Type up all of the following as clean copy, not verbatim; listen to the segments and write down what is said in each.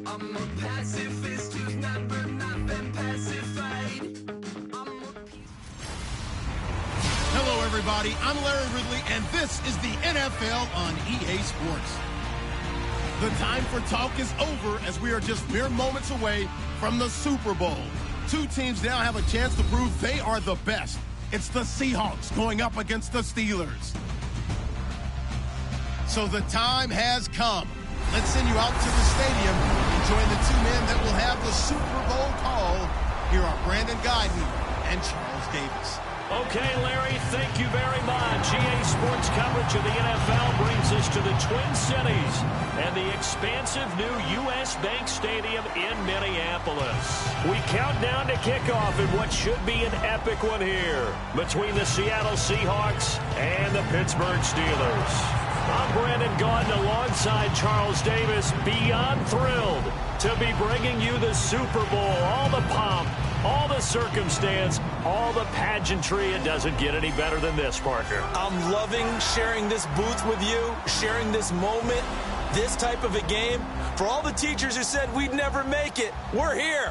I'm a pacifist who's never not been pacified. Hello, everybody. I'm Larry Ridley, and this is the NFL on EA Sports. The time for talk is over as we are just mere moments away from the Super Bowl. Two teams now have a chance to prove they are the best. It's the Seahawks going up against the Steelers. So the time has come. Let's send you out to the stadium and join the two men that will have the Super Bowl call. Here are Brandon Guyton and Charles Davis. Okay, Larry, thank you very much. EA Sports coverage of the NFL brings us to the Twin Cities and the expansive new U.S. Bank Stadium in Minneapolis. We count down to kickoff in what should be an epic one here between the Seattle Seahawks and the Pittsburgh Steelers. I'm Brandon Gautin alongside Charles Davis, beyond thrilled to be bringing you the Super Bowl. All the pomp, all the circumstance, all the pageantry. It doesn't get any better than this, partner. I'm loving sharing this booth with you, sharing this moment, this type of a game. For all the teachers who said we'd never make it, we're here.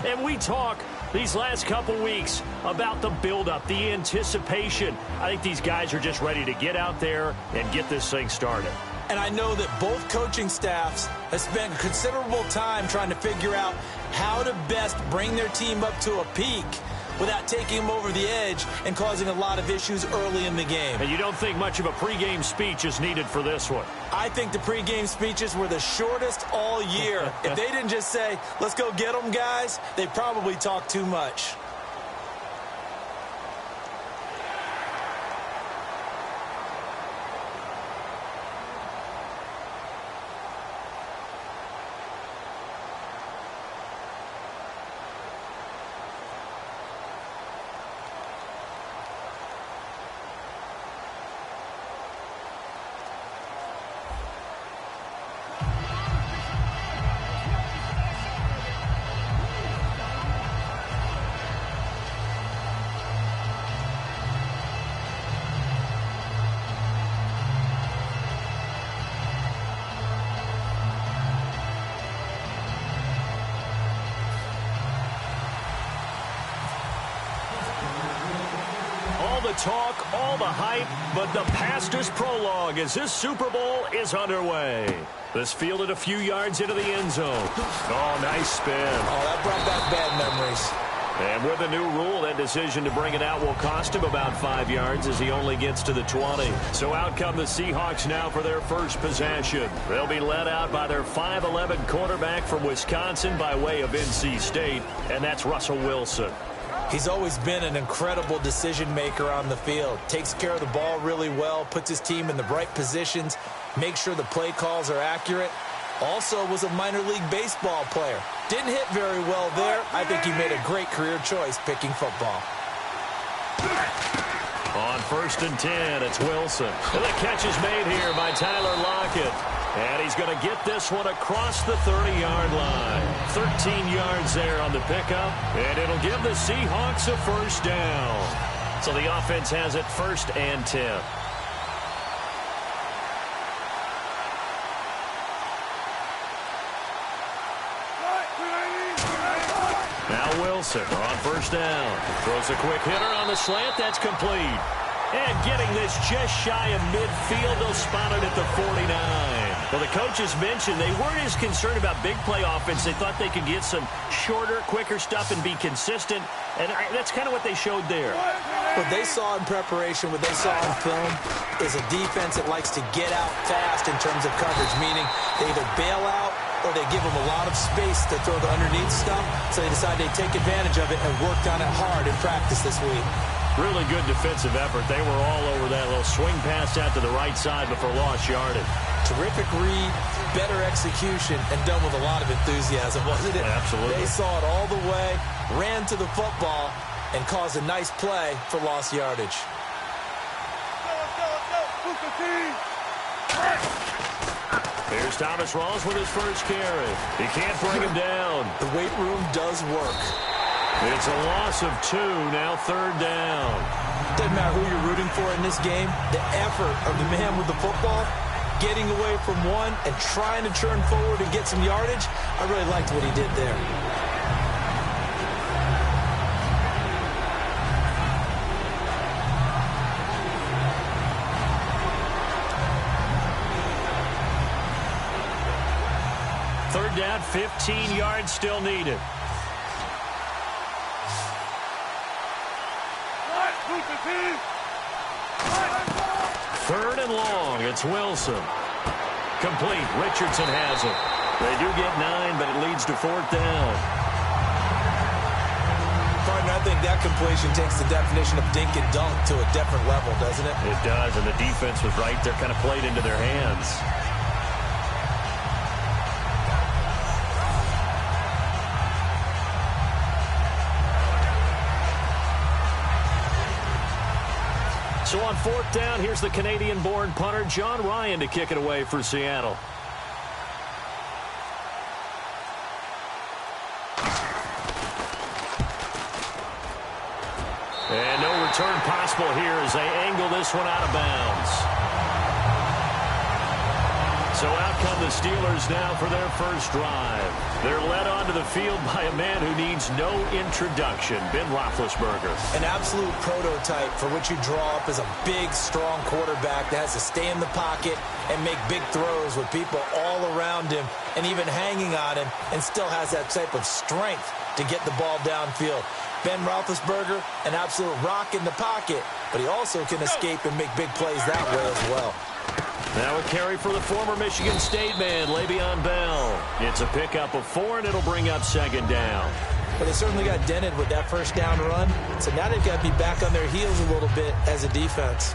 And we talk these last couple weeks about the buildup, the anticipation. I think these guys are just ready to get out there and get this thing started. And I know that both coaching staffs have spent considerable time trying to figure out how to best bring their team up to a peak without taking them over the edge and causing a lot of issues early in the game. And you don't think much of a pregame speech is needed for this one? I think the pregame speeches were the shortest all year. If they didn't just say, let's go get them, guys, they probably talked too much. Talk, all the hype, but the pastor's prologue as this Super Bowl is underway. This fielded a few yards into the end zone. Oh, nice spin. Oh, that brought back bad memories. And with a new rule, that decision to bring it out will cost him about 5 yards as he only gets to the 20. So out come the Seahawks now for their first possession. They'll be led out by their 5'11 quarterback from Wisconsin by way of NC State, and that's Russell Wilson. He's always been an incredible decision maker on the field. Takes care of the ball really well, puts his team in the right positions, makes sure the play calls are accurate. Also was a minor league baseball player. Didn't hit very well there. I think he made a great career choice picking football. On 1st and 10, it's Wilson. And the catch is made here by Tyler Lockett. And he's going to get this one across the 30-yard line. 13 yards there on the pickup. And it'll give the Seahawks a first down. So the offense has it 1st and 10. Now Wilson on 1st down. Throws a quick hitter on the slant. That's complete. And getting this just shy of midfield, they'll spot it at the 49. Well, the coaches mentioned they weren't as concerned about big play offense. They thought they could get some shorter, quicker stuff and be consistent. And that's kind of what they showed there. What they saw in preparation, what they saw in film, is a defense that likes to get out fast in terms of coverage, meaning they either bail out or they give them a lot of space to throw the underneath stuff. So they decide they take advantage of it and worked on it hard in practice this week. Really good defensive effort. They were all over that little swing pass out to the right side before lost yardage. Terrific read, better execution, and done with a lot of enthusiasm, wasn't it? Absolutely. They saw it all the way, ran to the football, and caused a nice play for lost yardage. Here's Thomas Rawls with his first carry. He can't bring him down. The weight room does work. It's a loss of 2, now 3rd down. Doesn't matter who you're rooting for in this game. The effort of the man with the football getting away from one and trying to turn forward and get some yardage. I really liked what he did there. Third down, 15 yards still needed. Third and long. It's Wilson. Complete. Richardson has it. They do get 9, but it leads to fourth down. Partner, I think that completion takes the definition of dink and dunk to a different level, doesn't it? It does, and the defense was right there, kind of played into their hands. So on fourth down, here's the Canadian-born punter, John Ryan, to kick it away for Seattle. And no return possible here as they angle this one out of bounds. So out come the Steelers now for their first drive. They're led onto the field by a man who needs no introduction, Ben Roethlisberger. An absolute prototype for what you draw up as a big, strong quarterback that has to stay in the pocket and make big throws with people all around him and even hanging on him, and still has that type of strength to get the ball downfield. Ben Roethlisberger, an absolute rock in the pocket, but he also can escape and make big plays that way as well. Now a carry for the former Michigan State man, Le'Veon Bell. It's a pickup of 4, and it'll bring up second down. But they certainly got dented with that first down run, so now they've got to be back on their heels a little bit as a defense.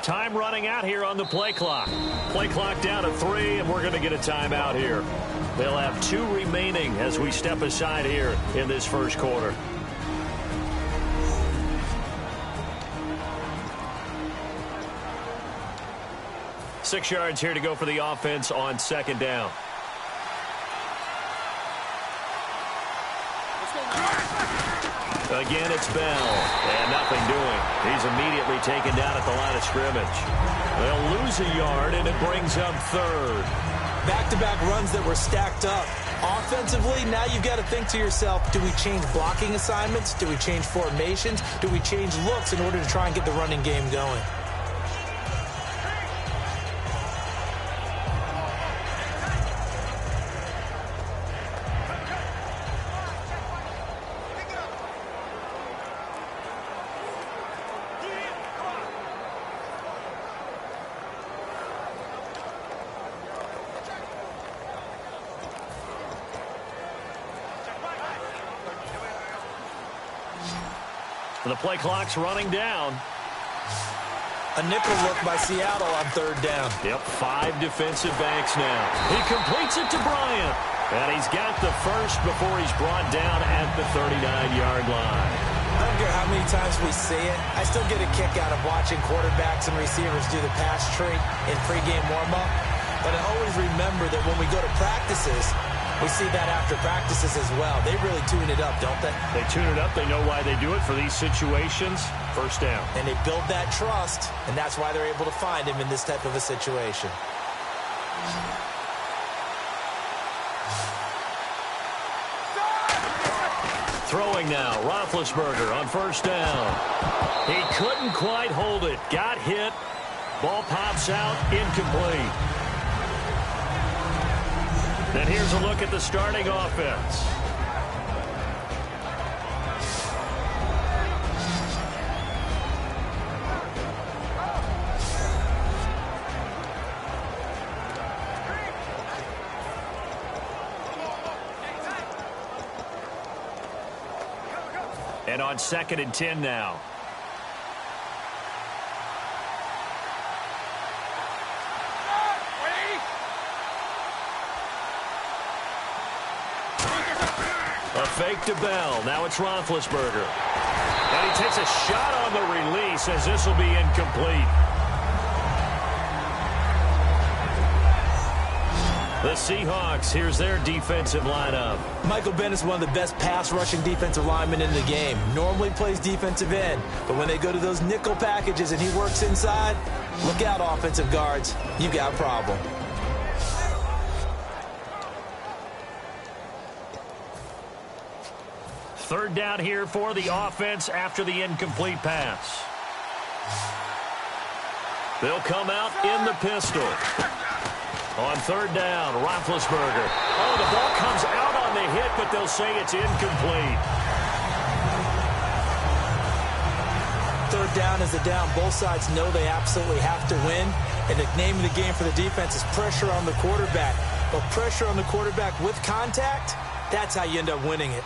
Time running out here on the play clock. Play clock down to 3, and we're going to get a timeout here. They'll have 2 remaining as we step aside here in this first quarter. Six yards here to go for the offense on second down. Again, it's Bell, and nothing doing. He's immediately taken down at the line of scrimmage. They'll lose a yard, and it brings up third. Back-to-back runs that were stacked up. Offensively, now you've got to think to yourself, do we change blocking assignments? Do we change formations? Do we change looks in order to try and get the running game going? The play clock's running down. A nickel look by Seattle on third down. Yep, 5 defensive backs now. He completes it to Bryant. And he's got the first before he's brought down at the 39-yard line. I don't care how many times we see it. I still get a kick out of watching quarterbacks and receivers do the pass tree in pregame warm-up. But I always remember that when we go to practices, we see that after practices as well. They really tune it up, don't they? They tune it up. They know why they do it for these situations. First down. And they build that trust, and that's why they're able to find him in this type of a situation. Throwing now, Roethlisberger on first down. He couldn't quite hold it. Got hit. Ball pops out, incomplete. And here's a look at the starting offense. And on 2nd and 10 now. A fake to Bell. Now it's Roethlisberger. And he takes a shot on the release as this will be incomplete. The Seahawks, here's their defensive lineup. Michael Bennett's one of the best pass-rushing defensive linemen in the game. Normally plays defensive end, but when they go to those nickel packages and he works inside, look out, offensive guards. You got a problem. Third down here for the offense after the incomplete pass. They'll come out in the pistol. On third down, Roethlisberger. Oh, the ball comes out on the hit, but they'll say it's incomplete. Third down is a down. Both sides know they absolutely have to win. And the name of the game for the defense is pressure on the quarterback. But pressure on the quarterback with contact, that's how you end up winning it.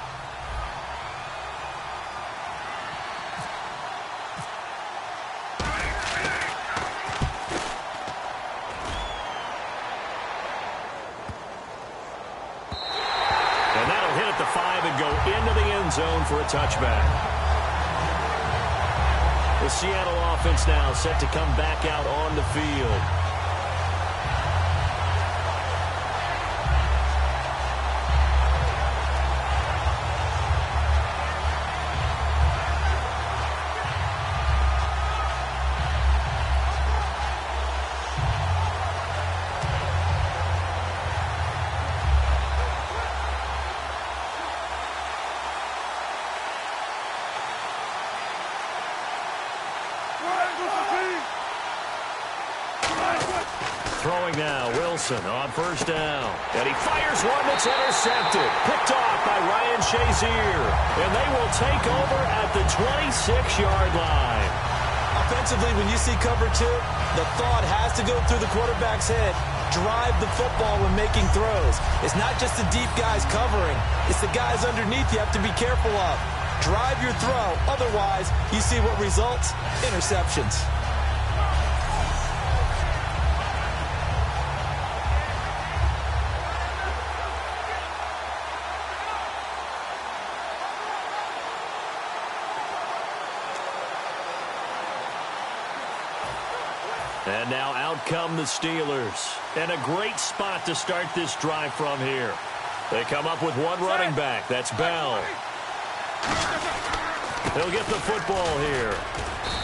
Zone for a touchback. The Seattle offense now set to come back out on the field. Throwing now, Wilson on first down. And he fires one that's intercepted. Picked off by Ryan Shazier. And they will take over at the 26-yard line. Offensively, when you see cover two, the thought has to go through the quarterback's head. Drive the football when making throws. It's not just the deep guys covering. It's the guys underneath you have to be careful of. Drive your throw. Otherwise, you see what results? Interceptions. And now out come the Steelers. And a great spot to start this drive from here. They come up with one running back. That's Bell. He'll get the football here.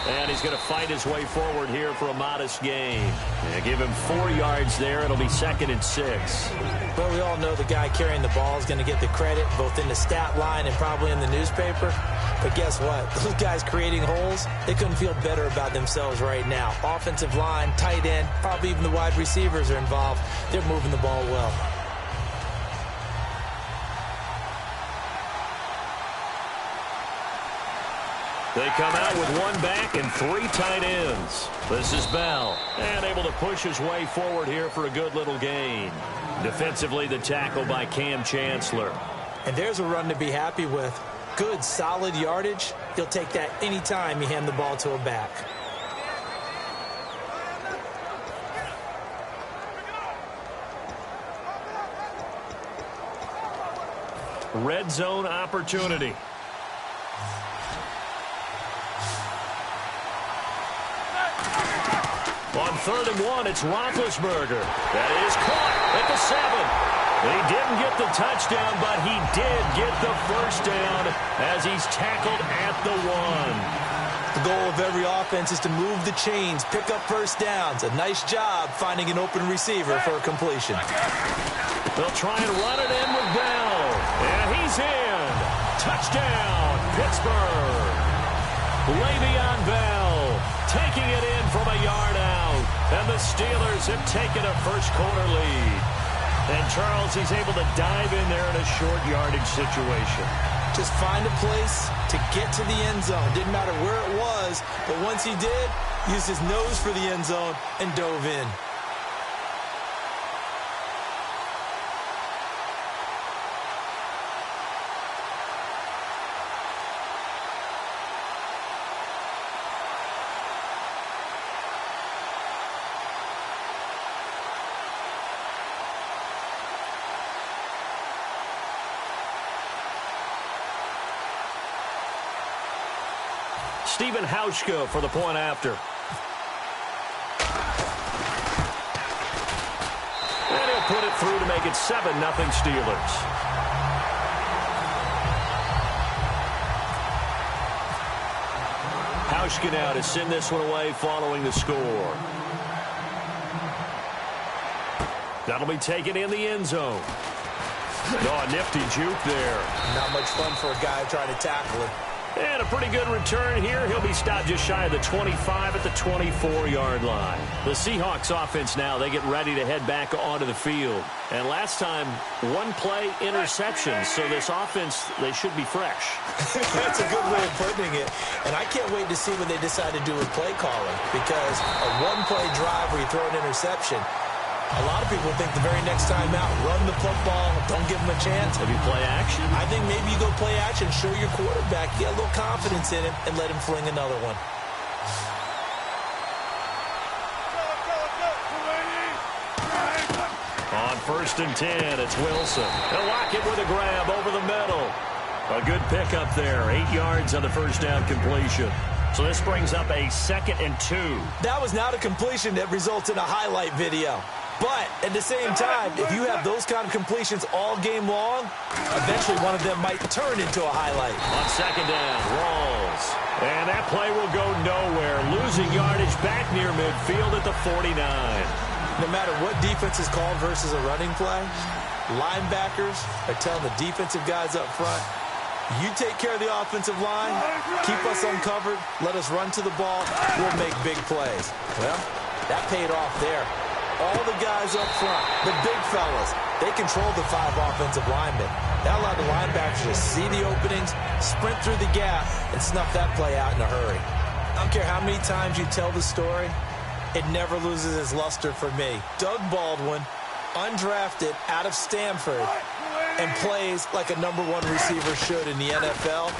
And he's going to fight his way forward here for a modest gain. And give him 4 yards there. It'll be 2nd and 6. Well, we all know the guy carrying the ball is going to get the credit, both in the stat line and probably in the newspaper. But guess what? Those guys creating holes, they couldn't feel better about themselves right now. Offensive line, tight end, probably even the wide receivers are involved. They're moving the ball well. They come out with one back and 3 tight ends. This is Bell, and able to push his way forward here for a good little gain. Defensively, the tackle by Cam Chancellor. And there's a run to be happy with. Good, solid yardage. He'll take that anytime you hand the ball to a back. Red zone opportunity. On 3rd and 1, it's Roethlisberger. That is caught at the 7. He didn't get the touchdown, but he did get the first down as he's tackled at the 1. The goal of every offense is to move the chains, pick up first downs. A nice job finding an open receiver for a completion. They'll try and run it in with Bell. And he's in. Touchdown, Pittsburgh. Le'Veon Bell taking it in from a yard out. And the Steelers have taken a first-quarter lead. And Charles, he's able to dive in there in a short yardage situation. Just find a place to get to the end zone. Didn't matter where it was, but once he did, used his nose for the end zone and dove in. Stephen Hauschka for the point after. And he'll put it through to make it 7-0 Steelers. Hauschka now to send this one away following the score. That'll be taken in the end zone. Oh, a nifty juke there. Not much fun for a guy trying to tackle it. And a pretty good return here. He'll be stopped just shy of the 25 at the 24-yard line. The Seahawks offense now, they get ready to head back onto the field. And last time, one-play interception. So this offense, they should be fresh. That's a good way of putting it. And I can't wait to see what they decide to do with play calling. Because a one-play drive where you throw an interception, a lot of people think the very next time out, run the football, don't give them a chance. Maybe play action? I think maybe you go play action, show your quarterback, get a little confidence in him, and let him fling another one. On 1st and 10, it's Wilson. He'll lock it with a grab over the middle. A good pickup there, 8 yards on the first down completion. So this brings up a 2nd and 2. That was not a completion that results in a highlight video. But at the same time, if you have those kind of completions all game long, eventually one of them might turn into a highlight. On 2nd down, Rawls. And that play will go nowhere. Losing yardage back near midfield at the 49. No matter what defense is called versus a running play, linebackers are telling the defensive guys up front, you take care of the offensive line, keep us uncovered, let us run to the ball, we'll make big plays. Well, that paid off there. All the guys up front, the big fellas, they control the 5 offensive linemen. That allowed the linebackers to see the openings, sprint through the gap, and snuff that play out in a hurry. I don't care how many times you tell the story, it never loses its luster for me. Doug Baldwin, undrafted out of Stanford, and plays like a #1 receiver should in the NFL.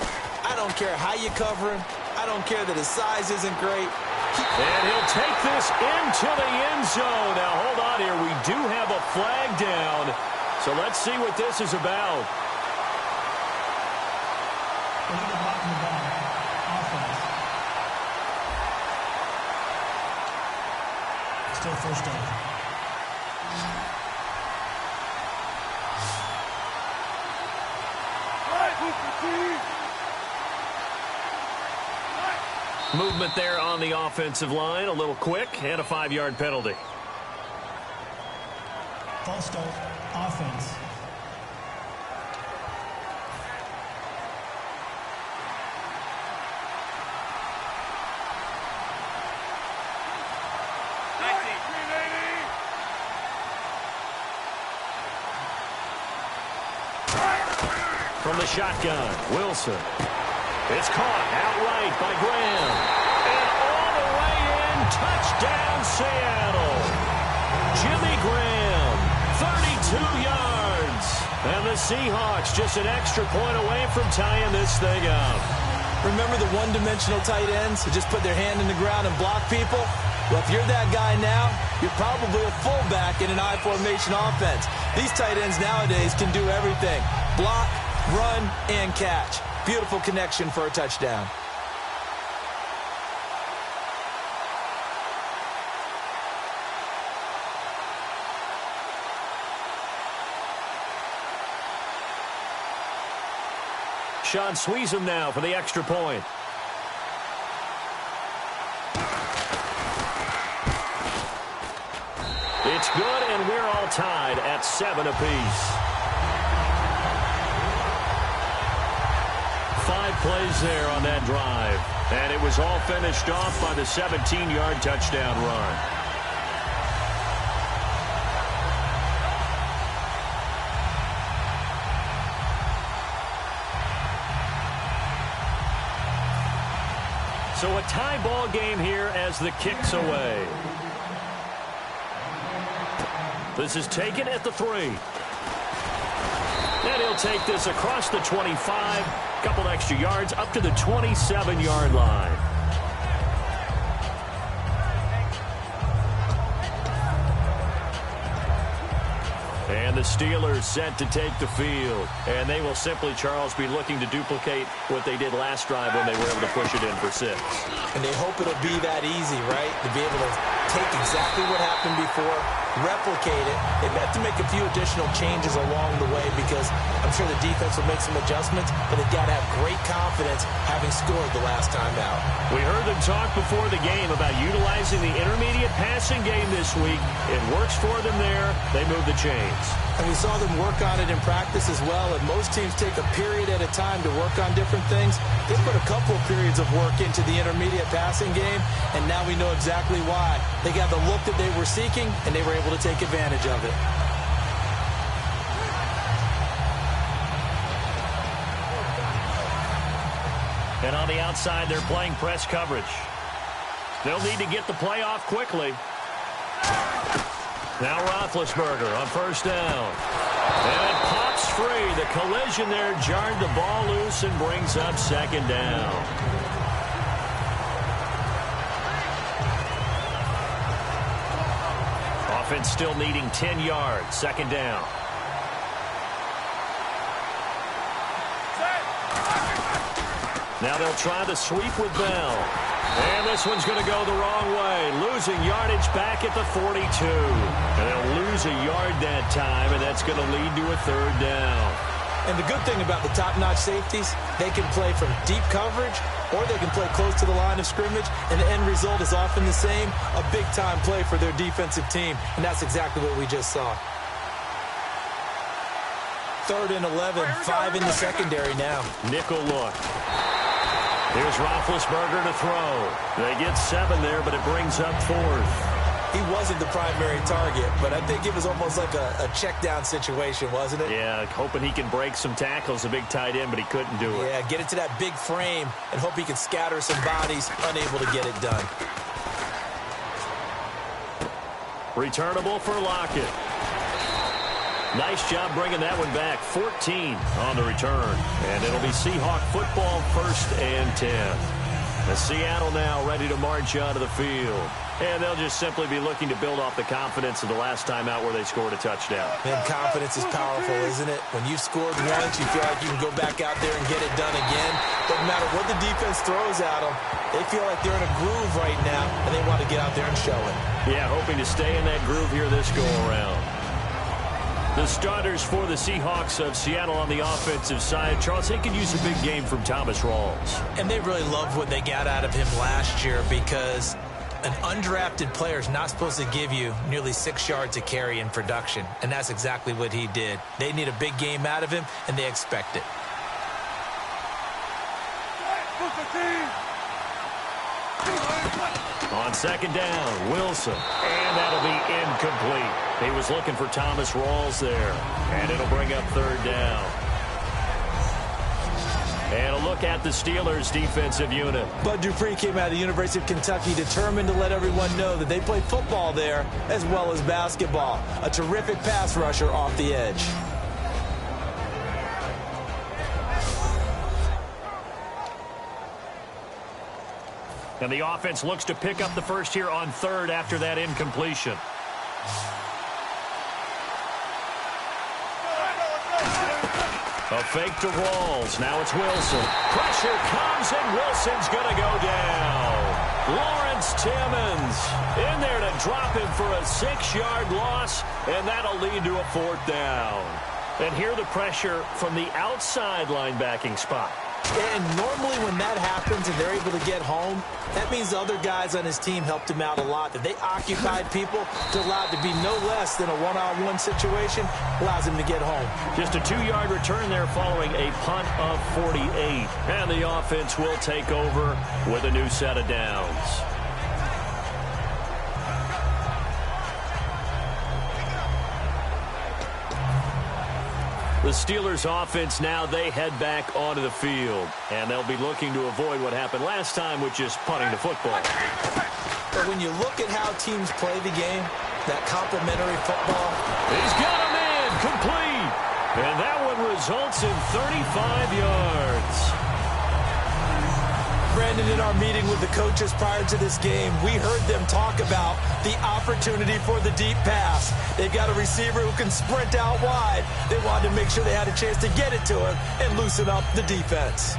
I don't care how you cover him. I don't care that his size isn't great. And he'll take this into the end zone. Now, hold on here. We do have a flag down. So let's see what this is about. Still first down. Movement there on the offensive line, a little quick, and a 5-yard penalty. False start, offense. From the shotgun, Wilson. It's caught outright by Graham. And all the way in, touchdown Seattle. Jimmy Graham, 32 yards. And the Seahawks just an extra point away from tying this thing up. Remember the one-dimensional tight ends who just put their hand in the ground and block people? Well, if you're that guy now, you're probably a fullback in an I-formation offense. These tight ends nowadays can do everything. Block, run, and catch. Beautiful connection for a touchdown. Sean Sweezum now for the extra point. It's good, and we're all tied at 7 apiece. 5 plays there on that drive. And it was all finished off by the 17-yard touchdown run. So a tie ball game here as the kick's away. This is taken at the 3. And he'll take this across the 25, couple extra yards up to the 27-yard line. And And the Steelers set to take the field. And they will simply, Charles, be looking to duplicate what they did last drive when they were able to push it in for 6. And they hope it'll be that easy, right? To be able to take exactly what happened before, replicate it. They've had to make a few additional changes along the way because I'm sure the defense will make some adjustments, but they've got to have great confidence having scored the last time out. We heard them talk before the game about utilizing the intermediate passing game this week. It works for them there. They move the chains. And we saw them work on it in practice as well, and most teams take a period at a time to work on different things. They put a couple of periods of work into the intermediate passing game, and now we know exactly why. They got the look that they were seeking, and they were able to take advantage of it. And on the outside, they're playing press coverage. They'll need to get the play off quickly. Now Roethlisberger on first down. And it pops free. The collision there jarred the ball loose and brings up second down. Offense still needing 10 yards. Second down. Now they'll try the sweep with Bell. And this one's going to go the wrong way. Losing yardage back at the 42. And they'll lose a yard that time, and that's going to lead to a third down. And the good thing about the top-notch safeties, they can play from deep coverage or they can play close to the line of scrimmage, and the end result is often the same, a big-time play for their defensive team. And that's exactly what we just saw. 3rd and 11, 5 in the secondary now. Nickel look. Here's Roethlisberger to throw. They get 7 there, but it brings up 4th. He wasn't the primary target, but I think it was almost like a check-down situation, wasn't it? Yeah, hoping he can break some tackles, a big tight end, but he couldn't do it. Yeah, get it to that big frame and hope he can scatter some bodies, unable to get it done. Returnable for Lockett. Nice job bringing that one back. 14 on the return. And it'll be Seahawk football, 1st and 10. The Seattle now ready to march onto the field. And they'll just simply be looking to build off the confidence of the last time out where they scored a touchdown. Man, confidence is powerful, isn't it? When you've scored once, you feel like you can go back out there and get it done again. Doesn't matter what the defense throws at them. They feel like they're in a groove right now, and they want to get out there and show it. Yeah, hoping to stay in that groove here this go-around. The starters for the Seahawks of Seattle on the offensive side. Charles, they could use a big game from Thomas Rawls. And they really loved what they got out of him last year because an undrafted player is not supposed to give you nearly 6 yards a carry in production. And that's exactly what he did. They need a big game out of him, and they expect it. On second down, Wilson. And that'll be incomplete. He was looking for Thomas Rawls there. And it'll bring up 3rd down. And a look at the Steelers' defensive unit. Bud Dupree came out of the University of Kentucky determined to let everyone know that they play football there as well as basketball. A terrific pass rusher off the edge. And the offense looks to pick up the first here on 3rd after that incompletion. A fake to Rawls. Now it's Wilson. Pressure comes, and Wilson's going to go down. Lawrence Timmons in there to drop him for a 6-yard loss, and that'll lead to a 4th down. And here the pressure from the outside linebacking spot. And normally when that happens and they're able to get home, that means the other guys on his team helped him out a lot. That they occupied people to allow it to be no less than a one-on-one situation, allows him to get home. Just a 2-yard return there following a punt of 48. And the offense will take over with a new set of downs. The Steelers offense now, they head back onto the field. And they'll be looking to avoid what happened last time, which is punting the football. But when you look at how teams play the game, that complementary football. He's got him in, complete. And that one results in 35 yards. Brandon, in our meeting with the coaches prior to this game, we heard them talk about the opportunity for the deep pass. They've got a receiver who can sprint out wide. They wanted to make sure they had a chance to get it to him and loosen up the defense.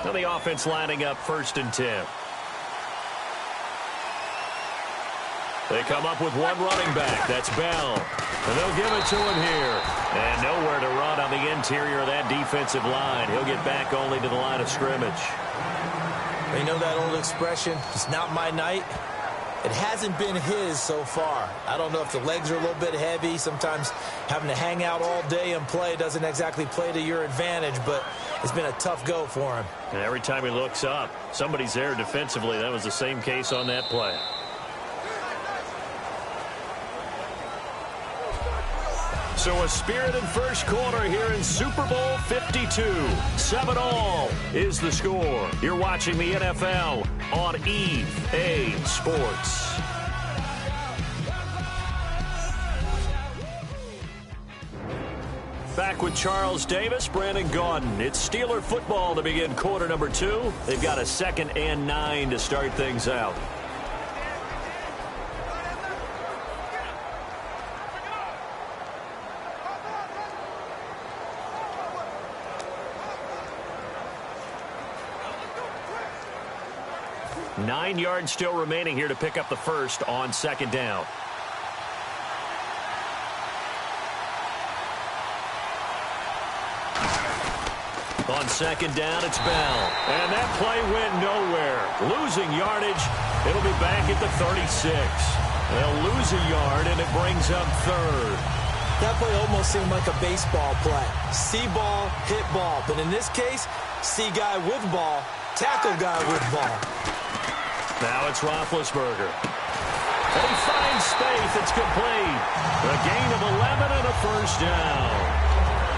Now the offense lining up 1st and 10. They come up with one running back. That's Bell. And they'll give it to him here. And nowhere to run on the interior of that defensive line. He'll get back only to the line of scrimmage. You know that old expression, it's not my night? It hasn't been his so far. I don't know if the legs are a little bit heavy. Sometimes having to hang out all day and play doesn't exactly play to your advantage, but it's been a tough go for him. And every time he looks up, somebody's there defensively. That was the same case on that play. So a spirited first quarter here in Super Bowl 52. 7-all is the score. You're watching the NFL on EA Sports. Back with Charles Davis, Brandon Gaudin. It's Steeler football to begin quarter number 2. They've got a 2nd and 9 to start things out. Nine yards still remaining here to pick up the first on 2nd down. On 2nd down, it's Bell. And that play went nowhere. Losing yardage. It'll be back at the 36. They'll lose a yard, and it brings up 3rd. That play almost seemed like a baseball play. See ball, hit ball. But in this case, see guy with ball, tackle guy with ball. Now it's Roethlisberger. And he finds space. It's complete. A gain of 11 and a first down.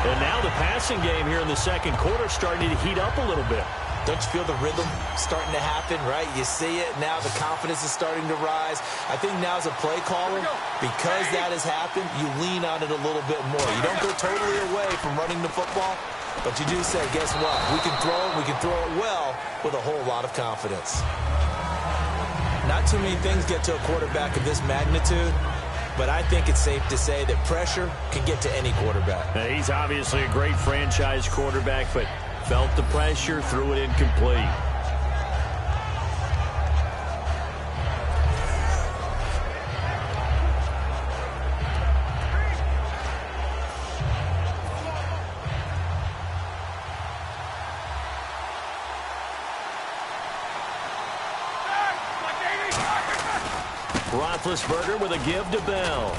And now the passing game here in the 2nd quarter starting to heat up a little bit. Don't you feel the rhythm starting to happen, right? You see it. Now the confidence is starting to rise. I think now as a play caller, because that has happened, you lean on it a little bit more. You don't go totally away from running the football, but you do say, guess what? We can throw it. We can throw it well with a whole lot of confidence. Not too many things get to a quarterback of this magnitude, but I think it's safe to say that pressure can get to any quarterback. Now, he's obviously a great franchise quarterback, but felt the pressure, threw it incomplete. Roethlisberger with a give to Bell.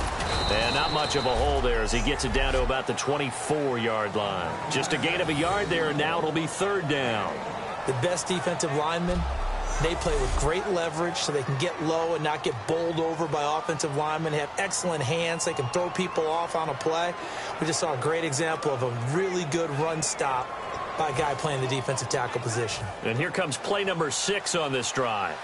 And not much of a hole there as he gets it down to about the 24-yard line. Just a gain of a yard there, and now it'll be 3rd down. The best defensive linemen, they play with great leverage so they can get low and not get bowled over by offensive linemen. They have excellent hands. They can throw people off on a play. We just saw a great example of a really good run stop by a guy playing the defensive tackle position. And here comes play number 6 on this drive.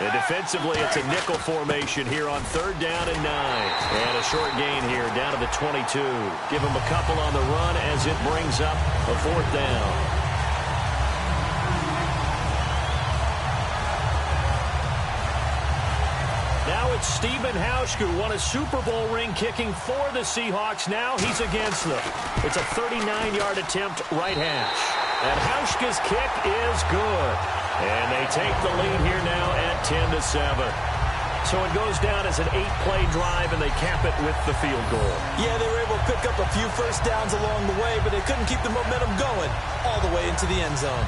And defensively, it's a nickel formation here on 3rd down and 9. And a short gain here down to the 22. Give him a couple on the run as it brings up a 4th down. Now it's Stephen Hauschka, who won a Super Bowl ring kicking for the Seahawks. Now he's against them. It's a 39-yard attempt right hash. And Hauschka's kick is good. And they take the lead here now at 10-7. So it goes down as an 8-play drive, and they cap it with the field goal. Yeah, they were able to pick up a few first downs along the way, but they couldn't keep the momentum going all the way into the end zone.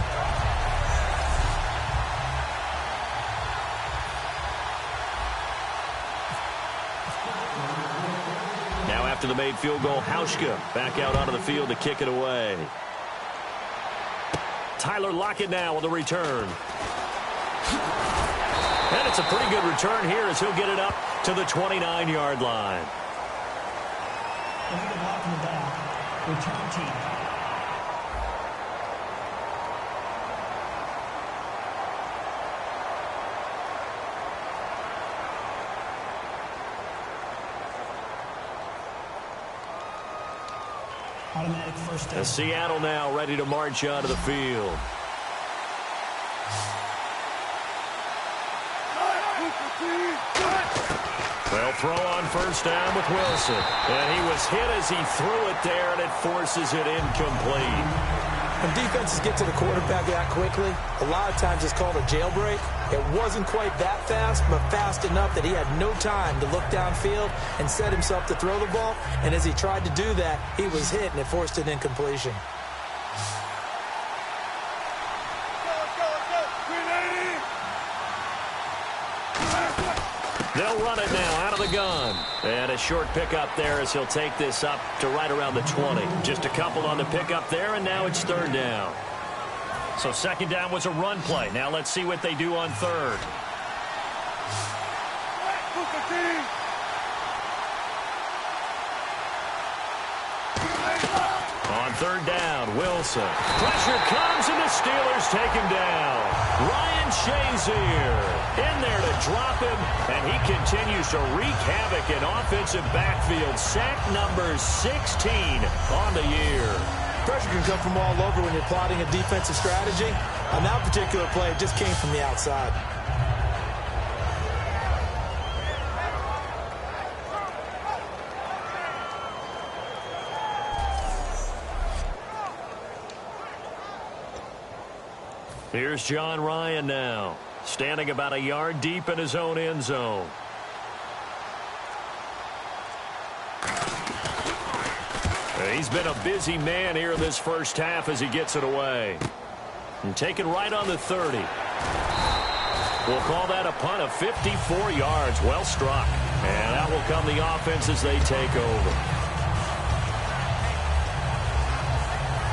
Now after the made field goal, Hauschka back out onto the field to kick it away. Tyler Lockett now with a return. And it's a pretty good return here as he'll get it up to the 29-yard line. Look at in the back. Return team. Automatic first down. Seattle now ready to march onto the field. They'll throw on first down with Wilson. And he was hit as he threw it there, and it forces it incomplete. When defenses get to the quarterback that quickly, a lot of times it's called a jailbreak. It wasn't quite that fast, but fast enough that he had no time to look downfield and set himself to throw the ball. And as he tried to do that, he was hit, and it forced an incompletion. They'll run it now out of the gun. And a short pickup there as he'll take this up to right around the 20. Just a couple on the pickup there, and now it's third down. So second down was a run play. Now let's see what they do on third. On third down, Wilson. Pressure comes, and the Steelers take him down. Ryan Shazier in there to drop him, and he continues to wreak havoc in offensive backfield. Sack number 16 on the year. Pressure can come from all over when you're plotting a defensive strategy. On that particular play, it just came from the outside. Here's John Ryan now, standing about a yard deep in his own end zone. He's been a busy man here in this first half as he gets it away. And taken right on the 30. We'll call that a punt of 54 yards. Well struck. And out will come the offense as they take over.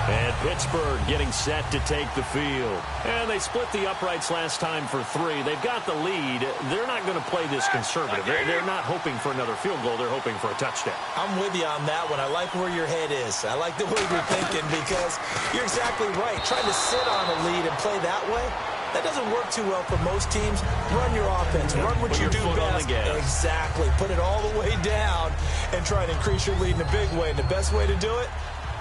And Pittsburgh getting set to take the field. And they split the uprights last time for 3. They've got the lead. They're not going to play this conservative. They're not hoping for another field goal. They're hoping for a touchdown. I'm with you on that one. I like where your head is. I like the way you're thinking because you're exactly right. Trying to sit on a lead and play that way, that doesn't work too well for most teams. Run your offense. Run what you do best. Exactly. Put it all the way down and try and increase your lead in a big way. And the best way to do it,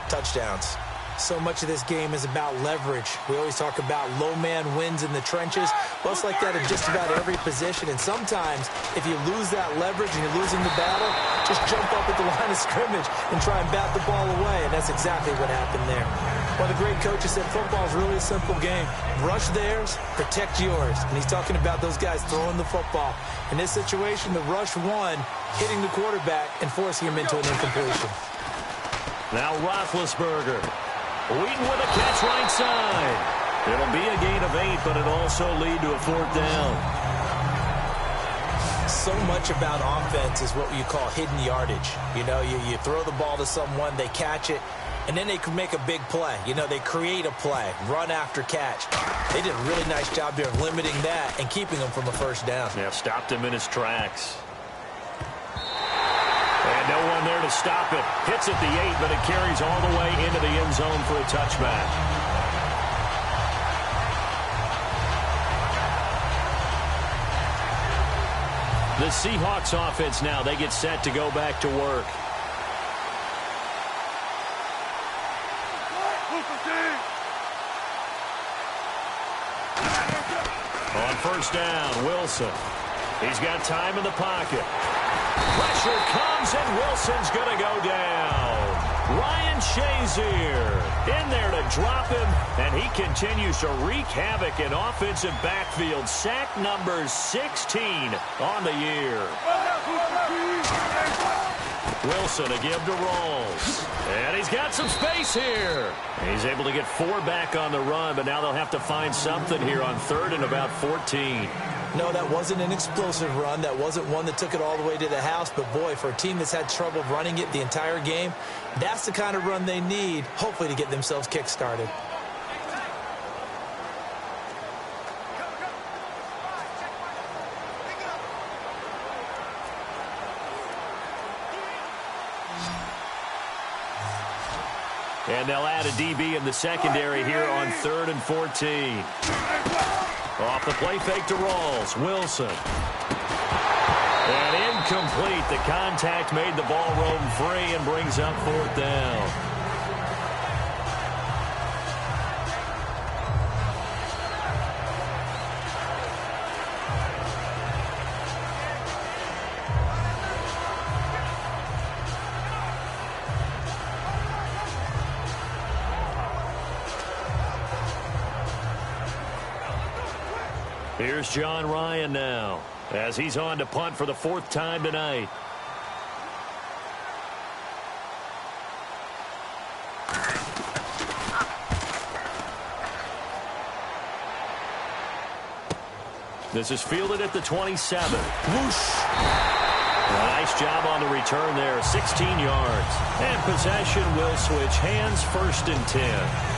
touchdowns. So much of this game is about leverage. We always talk about low man wins in the trenches. Well, it's like that in just about every position. And sometimes, if you lose that leverage and you're losing the battle, just jump up at the line of scrimmage and try and bat the ball away. And that's exactly what happened there. One of the great coaches said football is really a simple game. Rush theirs, protect yours. And he's talking about those guys throwing the football. In this situation, the rush won, hitting the quarterback and forcing him into an incompletion. Now Roethlisberger. Wheaton with a catch right side. It'll be a gain of 8, but it'll also lead to a fourth down. So much about offense is what you call hidden yardage. You know, you throw the ball to someone, they catch it, and then they can make a big play. You know, they create a play, run after catch. They did a really nice job there of limiting that and keeping them from a first down. Yeah, stopped him in his tracks. And no one there to stop it. Hits at the 8, but it carries all the way into the end zone for a touchback. The Seahawks offense now, they get set to go back to work. On first down, Wilson. He's got time in the pocket. Pressure comes, and Wilson's going to go down. Ryan Shazier in there to drop him, and he continues to wreak havoc in offensive backfield. Sack number 16 on the year. Wilson to give to Rawls. And he's got some space here. He's able to get 4 back on the run, but now they'll have to find something here on third and about 14. No, that wasn't an explosive run. That wasn't one that took it all the way to the house. But, boy, for a team that's had trouble running it the entire game, that's the kind of run they need, hopefully, to get themselves kick-started. And they'll add a DB in the secondary here on third and 14. Off the play fake to Rawls. Wilson. And incomplete. The contact made the ball roam free and brings up fourth down. Here's John Ryan now as he's on to punt for the 4th time tonight. This is fielded at the 27. Whoosh! Nice job on the return there, 16 yards. And possession will switch hands, 1st and 10.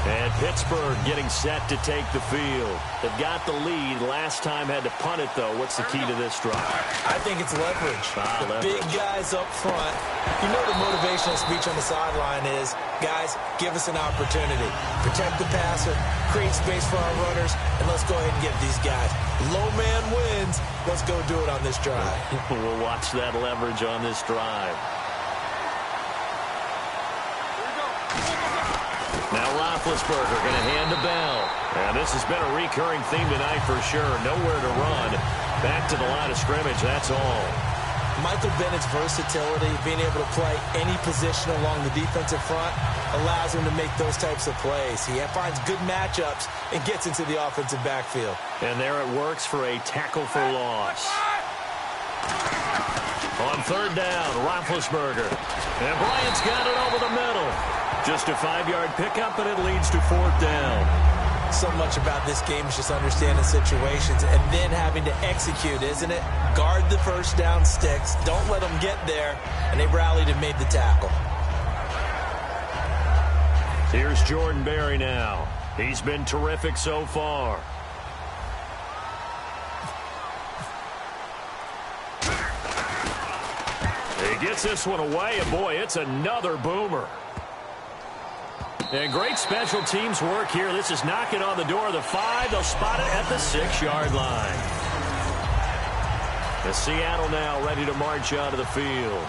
And Pittsburgh getting set to take the field. They've got the lead. Last time had to punt it, though. What's the key to this drive? I think it's leverage. Leverage. Big guys up front. You know the motivational speech on the sideline is, guys, give us an opportunity. Protect the passer, create space for our runners, and let's go ahead and get these guys. Low man wins. Let's go do it on this drive. We'll watch that leverage on this drive. Now Roethlisberger going to hand to Bell. And this has been a recurring theme tonight for sure. Nowhere to run. Back to the line of scrimmage, that's all. Michael Bennett's versatility, being able to play any position along the defensive front, allows him to make those types of plays. He finds good matchups and gets into the offensive backfield. And there it works for a tackle for loss. On 3rd down, Roethlisberger. And Bryant's got it over the middle. Just a 5-yard pickup, and it leads to 4th down. So much about this game is just understanding situations and then having to execute, isn't it? Guard the first down sticks. Don't let them get there. And they rallied and made the tackle. Here's Jordan Berry now. He's been terrific so far. He gets this one away, and boy, it's another boomer. And great special teams work here. This is knocking on the door of the 5. They'll spot it at the 6-yard line. The Seattle now ready to march onto the field.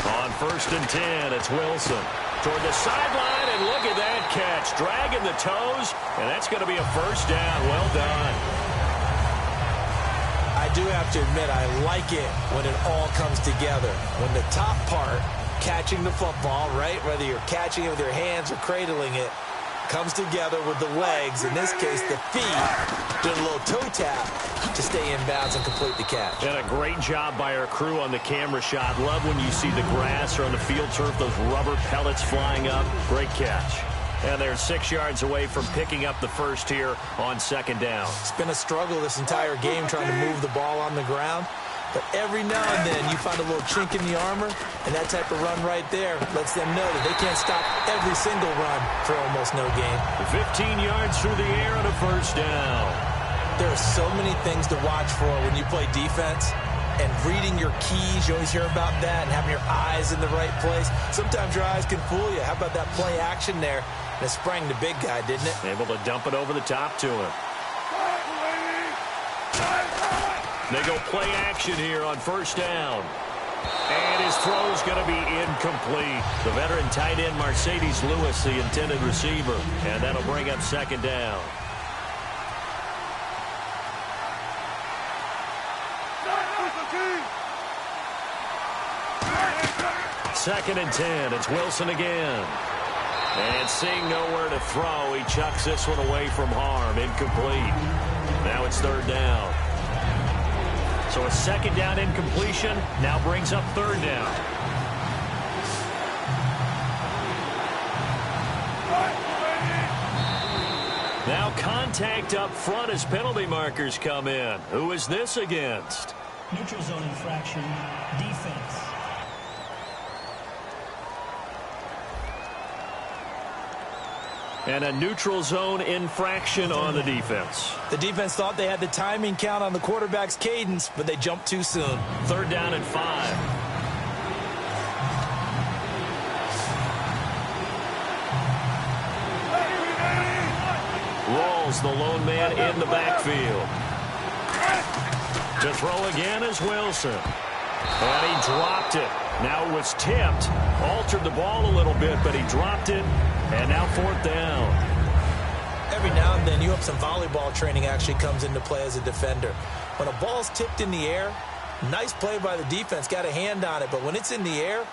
On 1st and 10, it's Wilson. Toward the sideline, and look at that catch. Dragging the toes, and that's going to be a 1st down. Well done. I do have to admit, I like it when it all comes together. When the top part, catching the football, right, whether you're catching it with your hands or cradling it, comes together with the legs, in this case the feet, doing a little toe tap to stay in bounds and complete the catch. And a great job by our crew on the camera shot. Love when you see the grass or on the field turf, those rubber pellets flying up. Great catch. And they're 6 yards away from picking up the first here on 2nd down. It's been a struggle this entire game trying to move the ball on the ground. But every now and then you find a little chink in the armor, and that type of run right there lets them know that they can't stop every single run for almost no gain. 15 yards through the air and a 1st down. There are so many things to watch for when you play defense. And reading your keys, you always hear about that, and having your eyes in the right place. Sometimes your eyes can fool you. How about that play action there? And it sprang the big guy, didn't it? Able to dump it over the top to him. They go play action here on 1st down. And his throw's going to be incomplete. The veteran tight end, Mercedes Lewis, the intended receiver. And that'll bring up 2nd down. Second and 10. It's Wilson again. And seeing nowhere to throw, he chucks this one away from harm. Incomplete. Now it's 3rd down. So a 2nd down incompletion now brings up 3rd down. Now contact up front as penalty markers come in. Who is this against? Neutral zone infraction, defense. And a neutral zone infraction on the defense. The defense thought they had the timing count on the quarterback's cadence, but they jumped too soon. 3rd down and 5. Rolls the lone man in the backfield. To throw again is Wilson. And he dropped it. Now it was tipped. Altered the ball a little bit, but he dropped it. And now 4th down. Every now and then, you have some volleyball training actually comes into play as a defender. When a ball's tipped in the air, Nice play by the defense. Got a hand on it. But when it's in the air,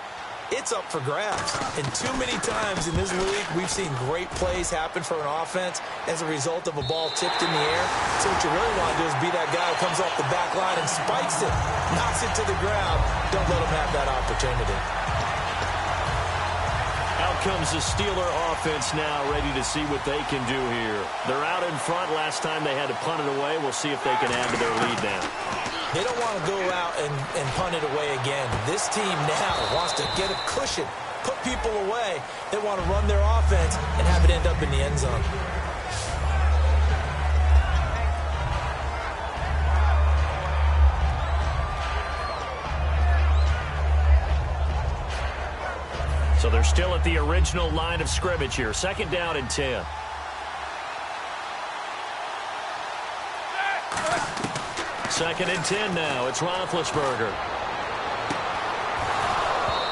it's up for grabs. And too many times in this league, we've seen great plays happen for an offense as a result of a ball tipped in the air. So what you really want to do is be that guy who comes off the back line and spikes it, knocks it to the ground. Don't let him have that opportunity. Out comes the Steeler offense now, ready to see what they can do here. They're out in front. Last time they had to punt it away. We'll see if they can add to their lead now. They don't want to go out and punt it away again. This team now wants to get a cushion, put people away. They want to run their offense and have it end up in the end zone. So they're still at the original line of scrimmage here. 2nd down and 10. Second and 10 now. It's Roethlisberger.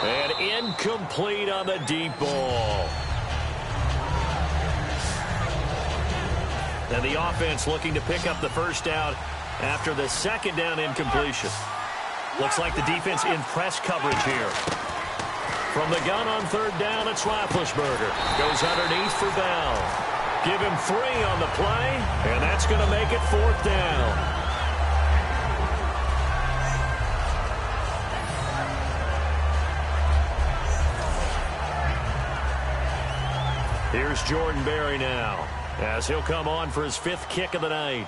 And incomplete on the deep ball. And the offense looking to pick up the first down after the 2nd down incompletion. Looks like the defense in press coverage here. From the gun on 3rd down, it's Roethlisberger. Goes underneath for Bell. Give him 3 on the play, and that's going to make it 4th down. Here's Jordan Berry now, as he'll come on for his 5th kick of the night.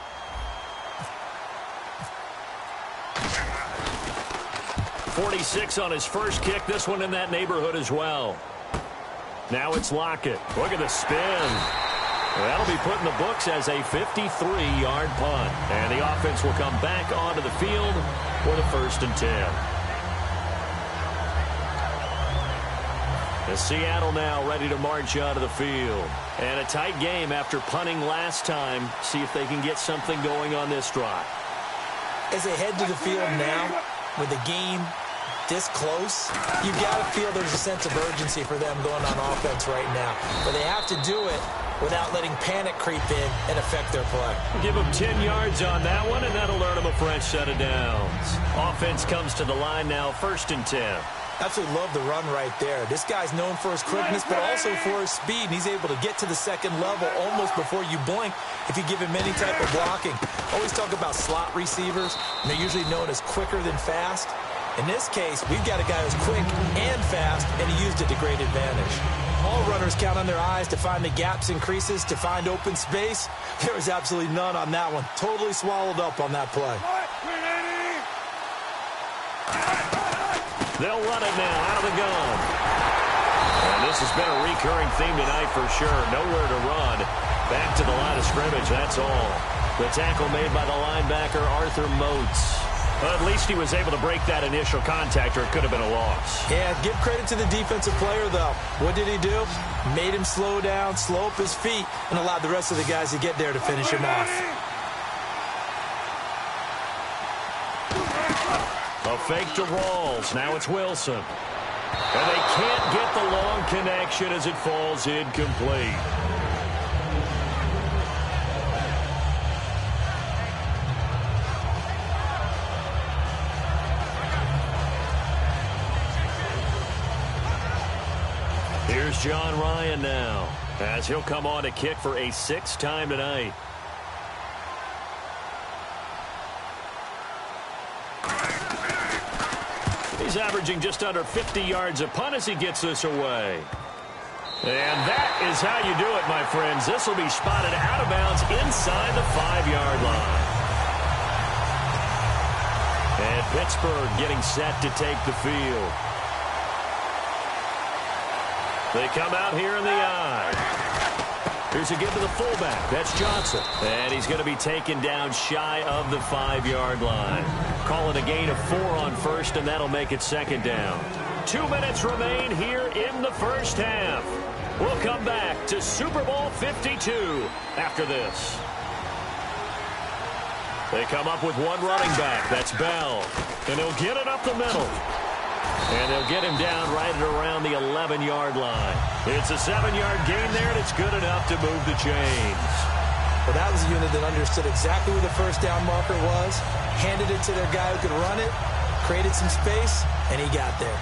.46 on his first kick. This one in that neighborhood as well. Now it's Lockett. Look at the spin. That'll be put in the books as a 53-yard punt. And the offense will come back onto the field for the 1st and 10. As Seattle now ready to march onto the field. And a tight game after punting last time. See if they can get something going on this drive. As they head to the field now, with the game this close, you've got to feel there's a sense of urgency for them going on offense right now. But they have to do it without letting panic creep in and affect their play. Give them 10 yards on that one, and that'll earn them a fresh set of downs. Offense comes to the line now, 1st and 10. Absolutely love the run right there. This guy's known for his quickness, but also for his speed. And he's able to get to the 2nd level almost before you blink if you give him any type of blocking. Always talk about slot receivers, and they're usually known as quicker than fast. In this case, we've got a guy who's quick and fast, and he used it to great advantage. All runners count on their eyes to find the gaps and creases, to find open space. There was absolutely none on that one. Totally swallowed up on that play. They'll run it now out of the gun. And this has been a recurring theme tonight for sure. Nowhere to run. Back to the line of scrimmage, that's all. The tackle made by the linebacker, Arthur Moats. Well, at least he was able to break that initial contact, or it could have been a loss. Yeah, give credit to the defensive player, though. What did he do? Made him slow down, slow up his feet, and allowed the rest of the guys to get there to finish him off. A fake to Rawls. Now it's Wilson. And they can't get the long connection as it falls incomplete. Here's John Ryan now, as he'll come on to kick for a 6th time tonight. He's averaging just under 50 yards a punt as he gets this away. And that is how you do it, my friends. This will be spotted out of bounds inside the 5-yard line. And Pittsburgh getting set to take the field. They come out here in the I. Here's a give to the fullback. That's Johnson. And he's going to be taken down shy of the 5-yard line. Call it a gain of 4 on 1st, and that'll make it 2nd down. 2 minutes remain here in the 1st half. We'll come back to Super Bowl 52 after this. They come up with one running back. That's Bell. And he'll get it up the middle. And they'll get him down right at around the 11-yard line. It's a 7-yard gain there, and it's good enough to move the chains. Well, that was a unit that understood exactly where the first down marker was, handed it to their guy who could run it, created some space, and he got there.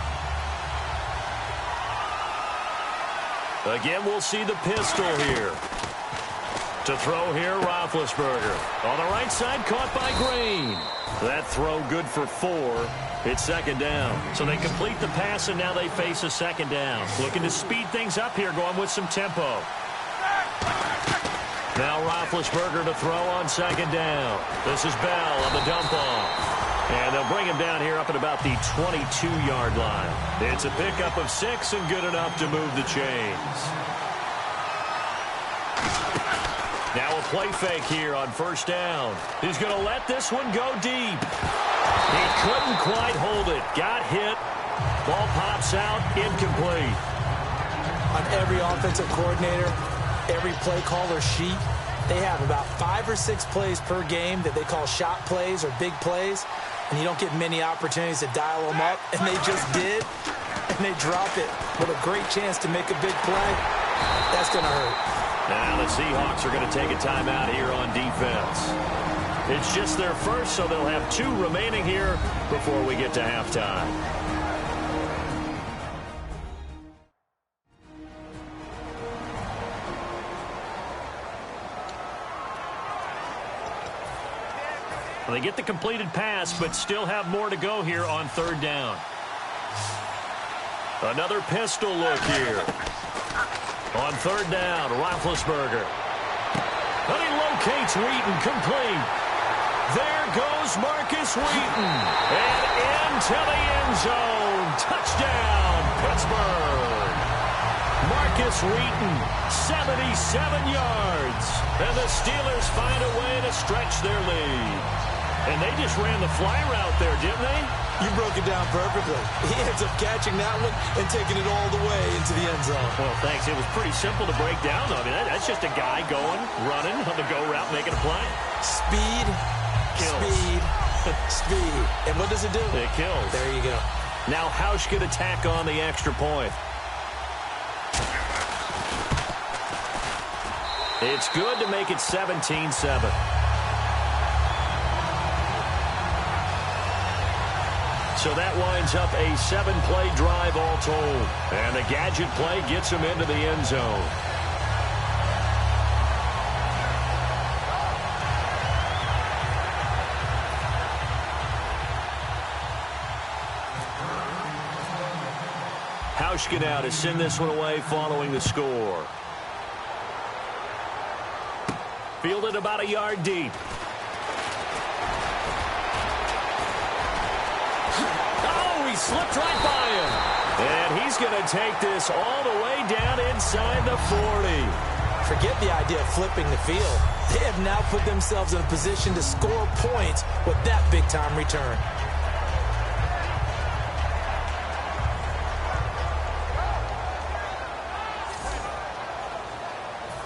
Again, we'll see the pistol here. To throw here, Roethlisberger. On the right side, caught by Green. That throw good for 4. It's second down. So they complete the pass, and now they face a second down. Looking to speed things up here, going with some tempo. Now Roethlisberger to throw on second down. This is Bell on the dump off. And they'll bring him down here up at about the 22-yard line. It's a pickup of 6 and good enough to move the chains. Now a play fake here on first down. He's going to let this one go deep. He couldn't quite hold it. Got hit. Ball pops out. Incomplete. On every offensive coordinator, every play caller sheet, they have about 5 or 6 plays per game that they call shot plays or big plays, and you don't get many opportunities to dial them up, and they just did, and they drop it with a great chance to make a big play. That's going to hurt. Now the Seahawks are going to take a timeout here on defense. It's just their first, so they'll have 2 remaining here before we get to halftime. Well, they get the completed pass, but still have more to go here on third down. Another pistol look here. On third down, Roethlisberger. And he locates Wheaton, complete. There goes Marcus Wheaton. And into the end zone. Touchdown, Pittsburgh. Marcus Wheaton, 77 yards. And the Steelers find a way to stretch their lead. And they just ran the fly route there, didn't they? You broke it down perfectly. He ends up catching that one and taking it all the way into the end zone. Well, thanks. It was pretty simple to break down, though. I mean, that's just a guy going, running on the go route, making a play. Speed, Kills. speed, speed. And what does it do? It kills. There you go. Now Hausch going to tack on the extra point. It's good to make it 17-7. So that winds up a 7-play drive all told. And the gadget play gets him into the end zone. Hauschka now to send this one away following the score. Fielded about a yard deep. He slipped right by him. And he's going to take this all the way down inside the 40. Forget the idea of flipping the field. They have now put themselves in a position to score points with that big-time return.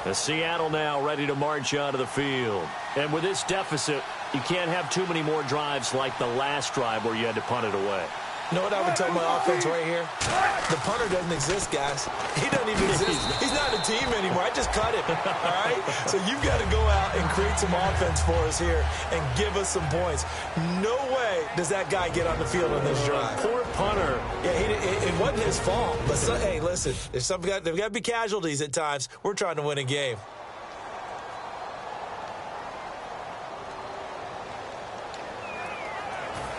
The Seattle now ready to march onto the field. And with this deficit, you can't have too many more drives like the last drive where you had to punt it away. You know what I would tell my offense right here? The punter doesn't exist, guys. He doesn't even exist. He's not a team anymore. I just cut him, all right? So you've got to go out and create some offense for us here and give us some points. No way does that guy get on the field on this drive. Poor punter. Yeah, it wasn't his fault. But hey, listen, there's got to be casualties at times. We're trying to win a game.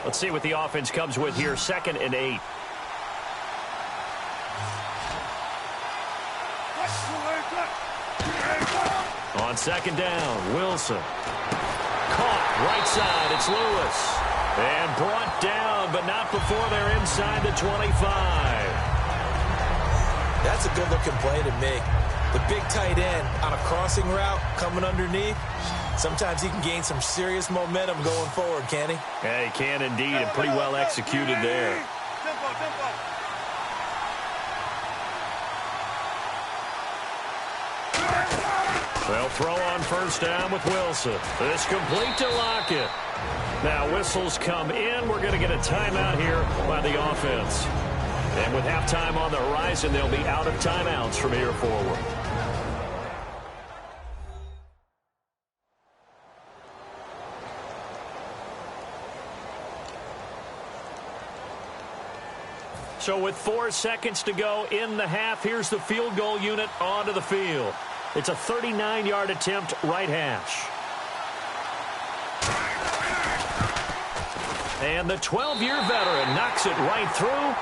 Let's see what the offense comes with here. 2nd and 8. On second down, Wilson. Caught right side. It's Lewis. And brought down, but not before they're inside the 25. That's a good-looking play to me. The big tight end on a crossing route coming underneath. Sometimes he can gain some serious momentum going forward, can he? Yeah, he can indeed, and pretty well executed there. They'll throw on first down with Wilson. It's complete to Lockett. Now whistles come in. We're going to get a timeout here by the offense. And with halftime on the horizon, they'll be out of timeouts from here forward. So with 4 seconds to go in the half, here's the field goal unit onto the field. It's a 39-yard attempt, right hash. And the 12-year veteran knocks it right through.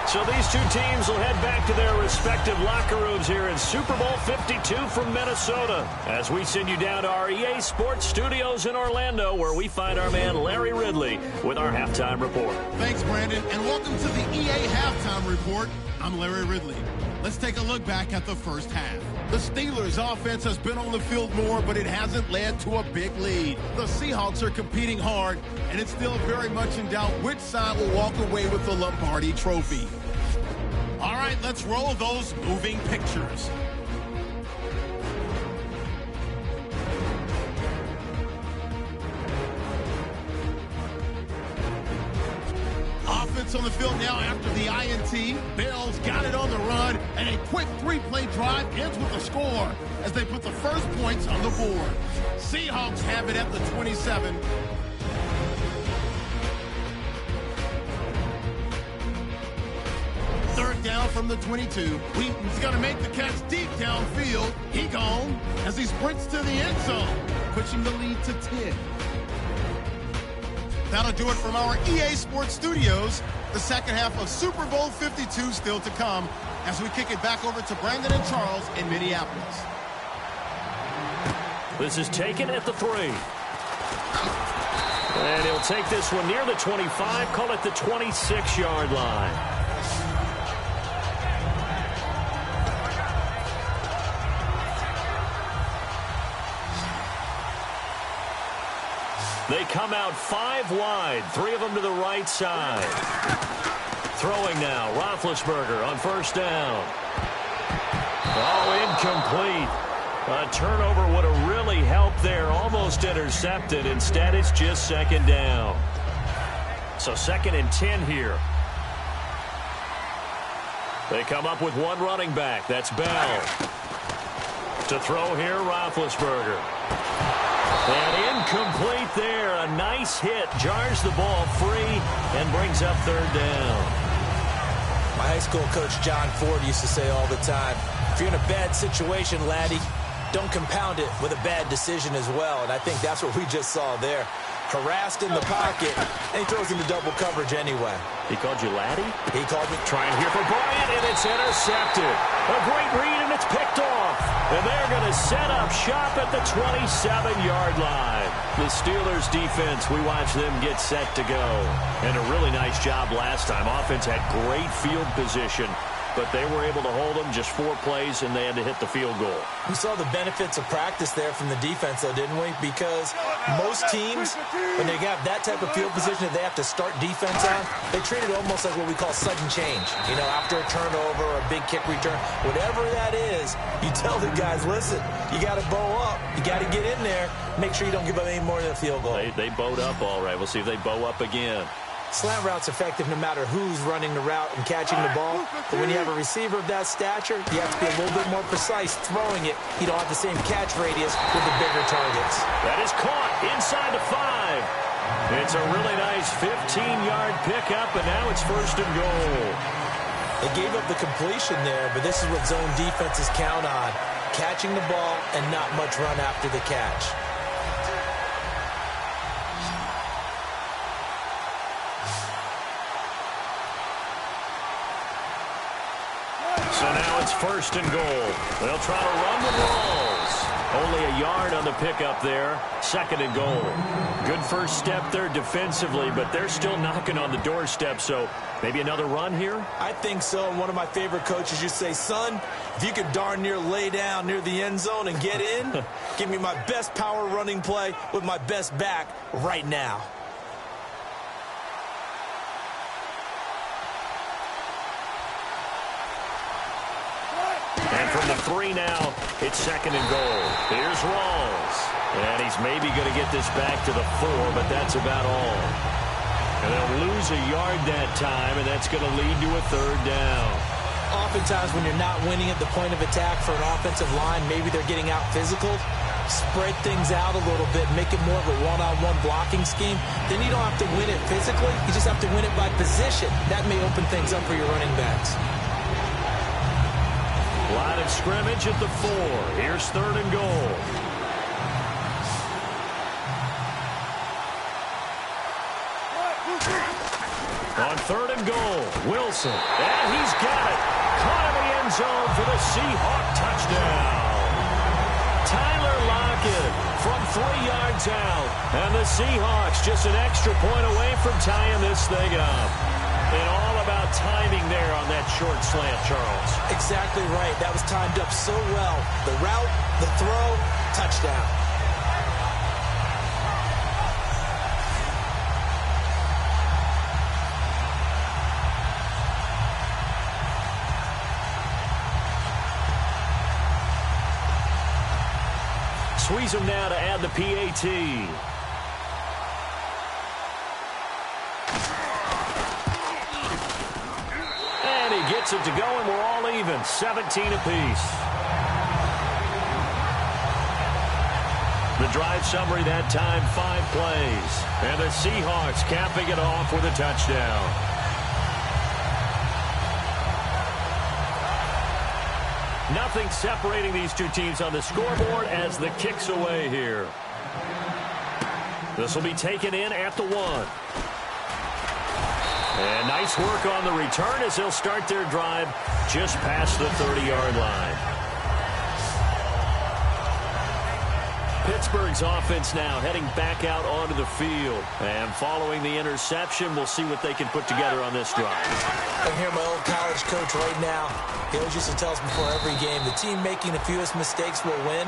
So these two teams will head back to their respective locker rooms here in Super Bowl 52 from Minnesota, as we send you down to our EA Sports Studios in Orlando, where we find our man Larry Ridley with our halftime report. Thanks, Brandon, and welcome to the EA Halftime Report. I'm Larry Ridley. Let's take a look back at the first half. The Steelers' offense has been on the field more, but it hasn't led to a big lead. The Seahawks are competing hard, and it's still very much in doubt which side will walk away with the Lombardi Trophy. All right, let's roll those moving pictures. Offense on the field now after the INT. Bills got it on the run, and a quick 3-play drive ends with a score as they put the first points on the board. Seahawks have it at the 27. Third down from the 22. Wheaton's going to make the catch deep downfield. He gone as he sprints to the end zone, pushing the lead to 10. That'll do it from our EA Sports Studios. The second half of Super Bowl 52 still to come as we kick it back over to Brandon and Charles in Minneapolis. This is taken at the 3. And he'll take this one near the 25, call it the 26-yard line. They come out 5 wide, 3 of them to the right side. Throwing now, Roethlisberger on first down. Oh, incomplete. A turnover would have really helped there, almost intercepted. Instead, it's just second down. So 2nd and 10 here. They come up with one running back. That's Bell. To throw here, Roethlisberger. And incomplete there. A nice hit. Jars the ball free and brings up 3rd down. My high school coach, John Ford, used to say all the time, if you're in a bad situation, laddie, don't compound it with a bad decision as well. And I think that's what we just saw there. Harassed in the pocket, and he throws into double coverage anyway. He called you laddie? He called me. Trying here for Bryant, and it's intercepted. A great read, and it's picked off. And they're going to set up shop at the 27-yard line. The Steelers defense, we watch them get set to go. And a really nice job last time. Offense had great field position, but they were able to hold them just 4 plays, and they had to hit the field goal. We saw the benefits of practice there from the defense, though, didn't we? Because most teams, when they have that type of field position that they have to start defense on, they treat it almost like what we call sudden change. You know, after a turnover or a big kick return, whatever that is, you tell the guys, listen, you got to bow up. You got to get in there. Make sure you don't give up any more than a field goal. They bowed up all right. We'll see if they bow up again. Slant route's effective no matter who's running the route and catching the ball. But when you have a receiver of that stature, you have to be a little bit more precise throwing it. You don't have the same catch radius with the bigger targets. That is caught inside the 5. It's a really nice 15-yard pickup, and now it's 1st and goal. They gave up the completion there, but this is what zone defenses count on. Catching the ball and not much run after the catch. So now it's 1st and goal. They'll try to run with Rawls. Only a yard on the pickup there. 2nd and goal. Good first step there defensively, but they're still knocking on the doorstep, so maybe another run here? I think so. And one of my favorite coaches used to say, son, if you could darn near lay down near the end zone and get in, give me my best power running play with my best back right now. And from the 3 now, it's 2nd and goal. Here's Rawls. And he's maybe going to get this back to the 4, but that's about all. And they'll lose a yard that time, and that's going to lead to a 3rd down. Oftentimes when you're not winning at the point of attack for an offensive line, maybe they're getting out physical. spread things out a little bit, make it more of a one-on-one blocking scheme, then you don't have to win it physically. You just have to win it by position. That may open things up for your running backs. Line of scrimmage at the 4. Here's 3rd and goal. On 3rd and goal, Wilson. And he's got it. Caught in the end zone for the Seahawk touchdown. Tyler Lockett from 3 yards out. And the Seahawks just an extra point away from tying this thing up. And all about timing there on that short slant, Charles. Exactly right. That was timed up so well. The route, the throw, touchdown. Squeeze him now to add the PAT. And he gets it to go, and we're all even. 17 apiece. The drive summary that time, 5 plays. And the Seahawks capping it off with a touchdown. Nothing separating these two teams on the scoreboard as the kick's away here. This will be taken in at the 1. And nice work on the return as they'll start their drive just past the 30-yard line. Pittsburgh's offense now heading back out onto the field. And following the interception, we'll see what they can put together on this drive. I hear my old college coach right now. He always used to tell us before every game, the team making the fewest mistakes will win.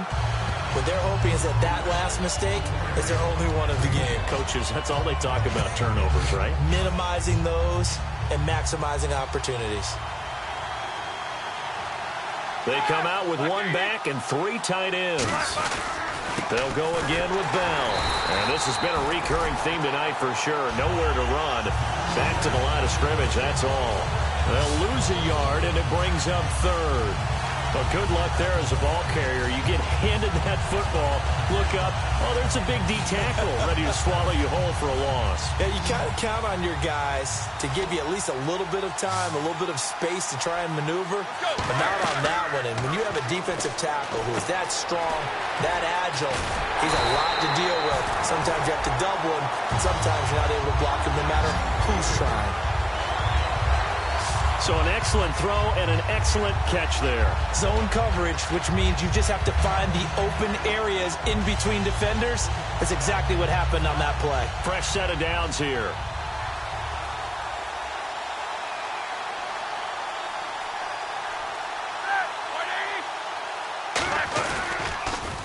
What they're hoping is that that last mistake is their only one of the game. Coaches, that's all they talk about, turnovers, right? Minimizing those and maximizing opportunities. They come out with 1 back and 3 tight ends. They'll go again with Bell. And this has been a recurring theme tonight for sure. Nowhere to run. Back to the line of scrimmage, that's all. They'll lose a yard, and it brings up 3rd. But good luck there as a ball carrier. You get handed that football, look up, oh, there's a big D tackle ready to swallow you whole for a loss. Yeah, you kind of count on your guys to give you at least a little bit of time, a little bit of space to try and maneuver, but not on that one. And when you have a defensive tackle who is that strong, that agile, he's a lot to deal with. Sometimes you have to double him, and sometimes you're not able to block him no matter who's trying. So an excellent throw and an excellent catch there. Zone coverage, which means you just have to find the open areas in between defenders. That's exactly what happened on that play. Fresh set of downs here.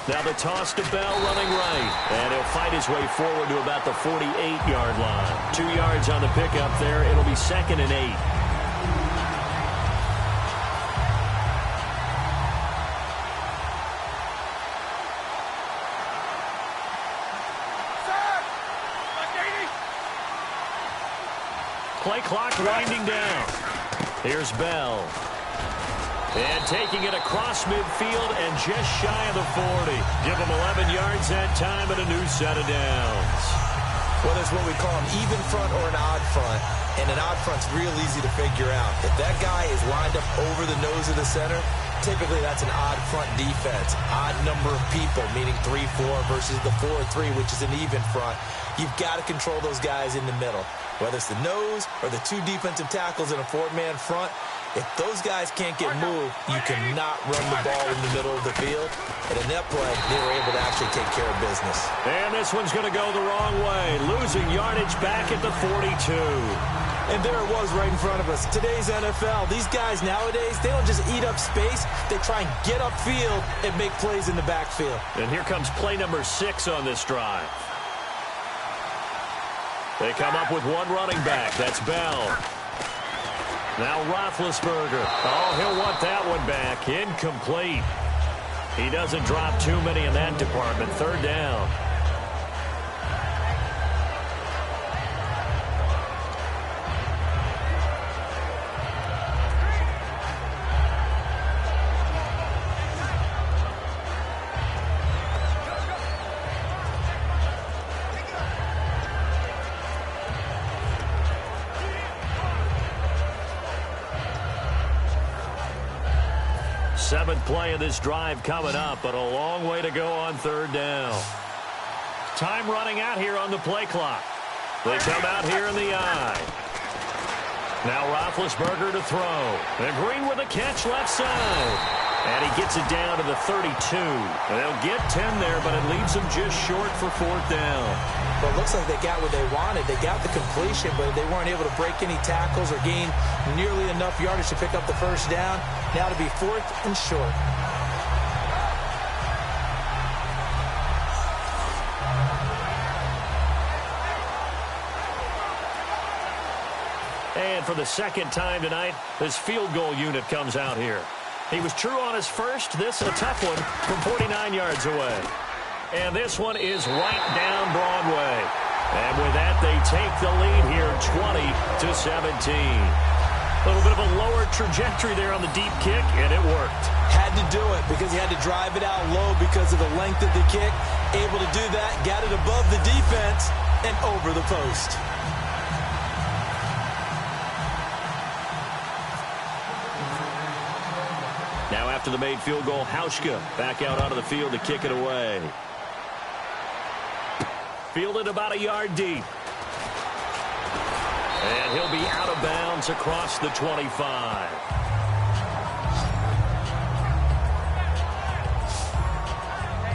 Now the toss to Bell running right. And he'll fight his way forward to about the 48-yard line. 2 yards on the pickup there. It'll be 2nd and 8. Play clock winding down. Here's Bell. And taking it across midfield and just shy of the 40. Give him 11 yards that time and a new set of downs. Well, there's what we call an even front or an odd front. And an odd front's real easy to figure out. If that guy is lined up over the nose of the center, typically that's an odd front defense. Odd number of people, meaning 3-4 versus the 4-3, which is an even front. You've got to control those guys in the middle. Whether it's the nose or the 2 defensive tackles in a 4-man front, if those guys can't get moved, you cannot run the ball in the middle of the field. And in that play, they were able to actually take care of business. And this one's going to go the wrong way. Losing yardage back at the 42. And there it was right in front of us. Today's NFL, these guys nowadays, they don't just eat up space. They try and get upfield and make plays in the backfield. And here comes play number 6 on this drive. They come up with 1 running back. That's Bell. Now Roethlisberger. Oh, he'll want that one back. Incomplete. He doesn't drop too many in that department. 3rd down. 7th play of this drive coming up, but a long way to go on 3rd down. Time running out here on the play clock. They come out here in the I. Now Roethlisberger to throw. And Green with a catch left side. And he gets it down to the 32. And they'll get 10 there, but it leaves them just short for 4th down. Well, it looks like they got what they wanted. They got the completion, but they weren't able to break any tackles or gain nearly enough yardage to pick up the 1st down. Now to be 4th and short. And for the 2nd time tonight, this field goal unit comes out here. He was true on his first. This a tough one from 49 yards away. And this one is right down Broadway. And with that, they take the lead here 20-17. A little bit of a lower trajectory there on the deep kick, and it worked. Had to do it because he had to drive it out low because of the length of the kick. Able to do that, got it above the defense and over the post. Now after the made field goal, Hauschka back out onto the field to kick it away. Fielded about a yard deep. And he'll be out of bounds across the 25.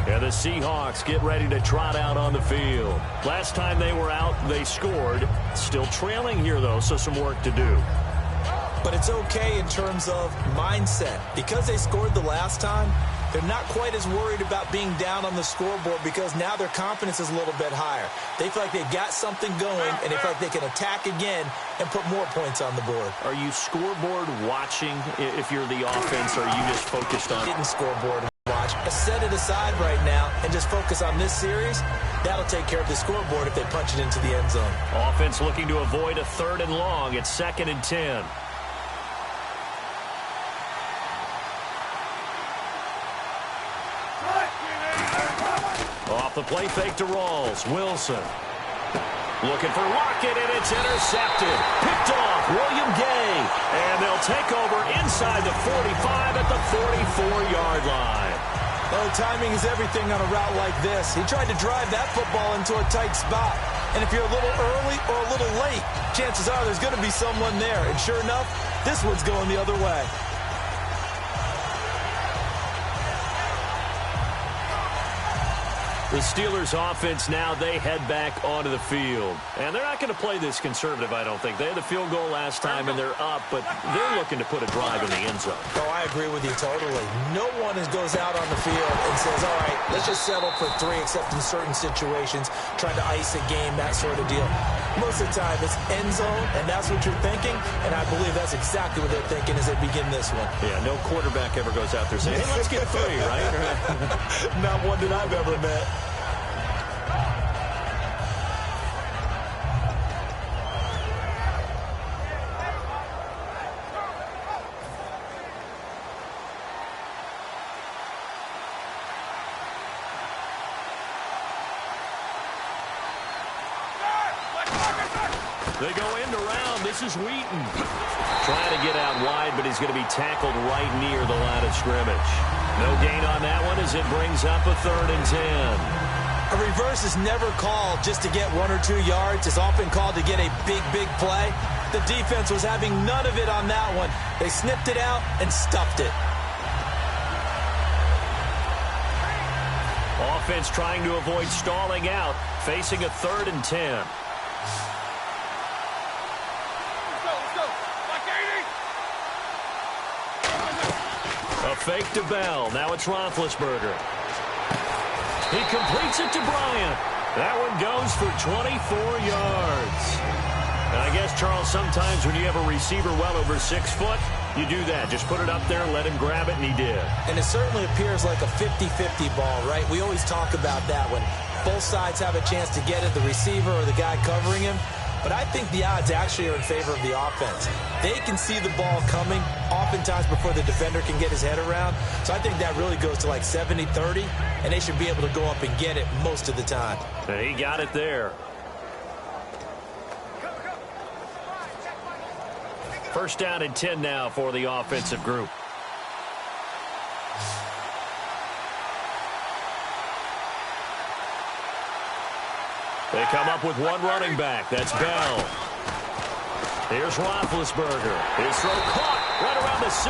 And the Seahawks get ready to trot out on the field. Last time they were out, they scored. Still trailing here, though, so some work to do. But it's okay in terms of mindset. Because they scored the last time, they're not quite as worried about being down on the scoreboard because now their confidence is a little bit higher. They feel like they've got something going, and they feel like they can attack again and put more points on the board. Are you scoreboard watching if you're the offense, or are you just focused on... Didn't scoreboard watch. Set it aside right now and just focus on this series. That'll take care of the scoreboard if they punch it into the end zone. Offense looking to avoid a 3rd and long. It's 2nd and 10. Off the play fake to Rawls. Wilson. Looking for Lockett, and it's intercepted. Picked off. William Gay. And they'll take over inside the 45 at the 44-yard line. Oh, timing is everything on a route like this. He tried to drive that football into a tight spot. And if you're a little early or a little late, chances are there's going to be someone there. And sure enough, this one's going the other way. The Steelers offense now, they head back onto the field. And they're not going to play this conservative, I don't think. They had the field goal last time, and they're up, but they're looking to put a drive in the end zone. Oh, I agree with you totally. No one goes out on the field and says, all right, let's just settle for 3, except in certain situations, trying to ice a game, that sort of deal. Most of the time, it's end zone, and that's what you're thinking, and I believe that's exactly what they're thinking as they begin this one. Yeah, no quarterback ever goes out there saying, hey, let's get 3, right? Not one that I've ever met. They go end around. This is Wheaton. Trying to get out wide, but he's going to be tackled right near the line of scrimmage. No gain on that one as it brings up a 3rd and 10. A reverse is never called just to get 1 or 2 yards. It's often called to get a big, big play. The defense was having none of it on that one. They snipped it out and stuffed it. Offense trying to avoid stalling out, facing a 3rd and 10. A fake to Bell. Now it's Roethlisberger. He completes it to Bryant. That one goes for 24 yards. And I guess, Charles, sometimes when you have a receiver well over 6 foot, you do that. Just put it up there, let him grab it, and he did. And it certainly appears like a 50-50 ball, right? We always talk about that when both sides have a chance to get it, the receiver or the guy covering him. But I think the odds actually are in favor of the offense. They can see the ball coming oftentimes before the defender can get his head around. So I think that really goes to like 70-30, and they should be able to go up and get it most of the time. He got it there. First down and 10 now for the offensive group. They come up with one running back. That's Bell. Here's Roethlisberger. His throw caught right around the 6.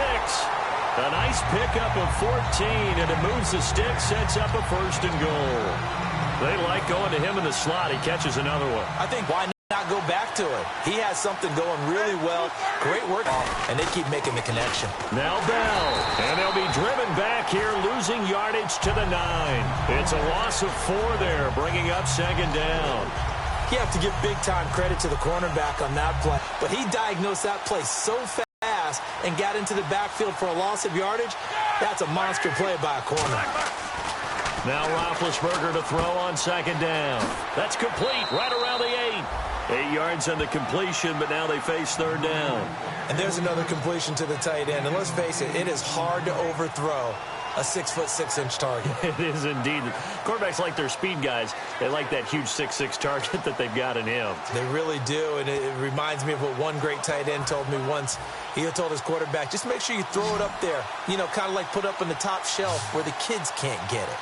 A nice pickup of 14, and it moves the stick, sets up a 1st and goal. They like going to him in the slot. He catches another one. I think why not go back to it? He has something going really well. Great work, and they keep making the connection. Now Bell, and they'll be driven back here, losing yardage to the 9. It's a loss of 4 there, bringing up 2nd down. You have to give big-time credit to the cornerback on that play, but he diagnosed that play so fast and got into the backfield for a loss of yardage. That's a monster play by a corner. Now Roethlisberger to throw on 2nd down. That's complete right around the 8. 8 yards on the completion, but now they face 3rd down. And there's another completion to the tight end. And let's face it, it is hard to overthrow a 6'6" target. It is indeed. Quarterbacks like their speed guys. They like that huge 6'6" target that they've got in him. They really do, and it reminds me of what one great tight end told me once. He told his quarterback, just make sure you throw it up there, you know, kind of like put up on the top shelf where the kids can't get it.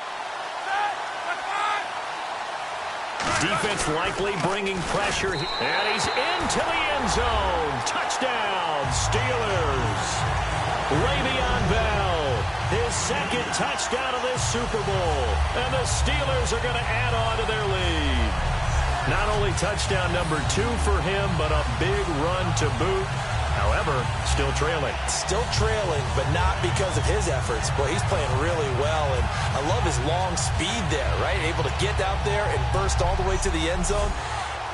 Defense likely bringing pressure, and he's into the end zone. Touchdown, Steelers. Le'Veon Bell, his 2nd touchdown of this Super Bowl. And the Steelers are going to add on to their lead. Not only touchdown number 2 for him, but a big run to boot. However, still trailing. Still trailing, but not because of his efforts. Boy, he's playing really well, and I love his long speed there, right? Able to get out there and burst all the way to the end zone,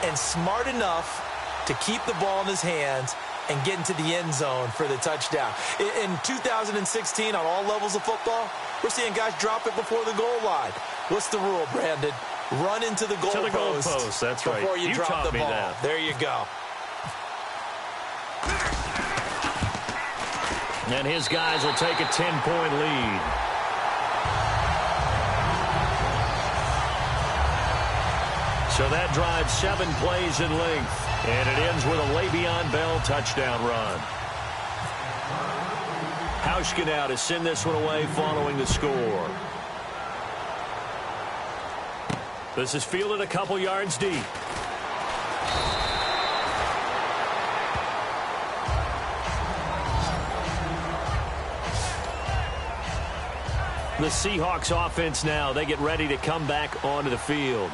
and smart enough to keep the ball in his hands and get into the end zone for the touchdown. In 2016, on all levels of football, we're seeing guys drop it before the goal line. What's the rule, Brandon? Run into the goalpost. That's right. Before you drop the ball. That. There you go. And his guys will take a 10-point lead. So that drives 7 plays in length. And it ends with a Le'Veon Bell touchdown run. Hauschka to send this one away following the score. This is fielded a couple yards deep. The Seahawks offense now, they get ready to come back onto the field.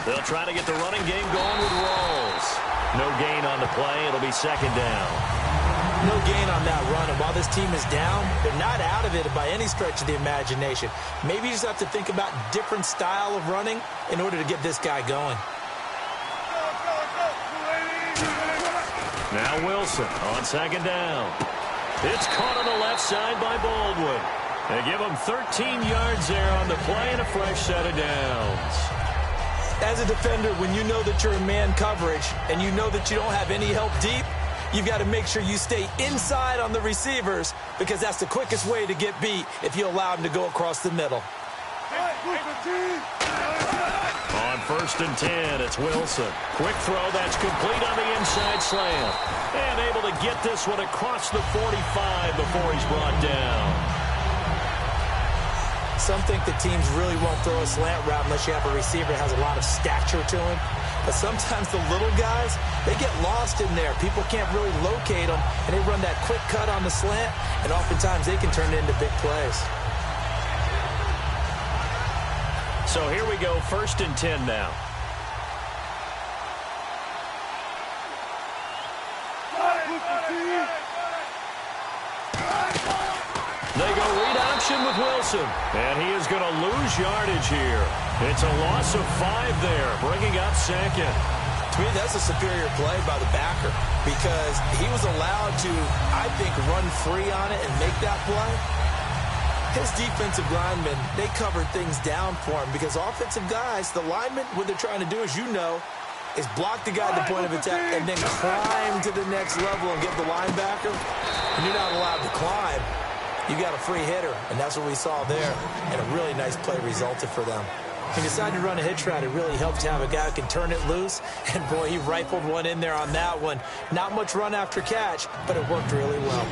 They'll try to get the running game going with Rawls. No gain on the play. It'll be 2nd down. No gain on that run, and while this team is down, they're not out of it by any stretch of the imagination. Maybe you just have to think about different style of running in order to get this guy going. Now Wilson on 2nd down. It's caught on the left side by Baldwin. They give him 13 yards there on the play and a fresh set of downs. As a defender, when you know that you're in man coverage and you know that you don't have any help deep, you've got to make sure you stay inside on the receivers, because that's the quickest way to get beat if you allow them to go across the middle. On 1st and 10, it's Wilson. Quick throw, that's complete on the inside slant. And able to get this one across the 45 before he's brought down. Some think that teams really won't throw a slant route unless you have a receiver that has a lot of stature to him. But sometimes the little guys, they get lost in there. People can't really locate them, and they run that quick cut on the slant, and oftentimes they can turn it into big plays. So here we go, 1st and 10 now. They go read option with Wilson, and he is going to lose yardage here. It's a loss of 5 there, bringing up 2nd. To me, that's a superior play by the backer, because he was allowed to, I think, run free on it and make that play. His defensive linemen, they covered things down for him, because offensive guys, the linemen, what they're trying to do, as you know, is block the guy at the point of attack and then climb to the next level and get the linebacker. And you're not allowed to climb. You got a free hitter, and that's what we saw there. And a really nice play resulted for them. He decided to run a hitch route. It really helps to have a guy who can turn it loose. And, boy, he rifled one in there on that one. Not much run after catch, but it worked really well.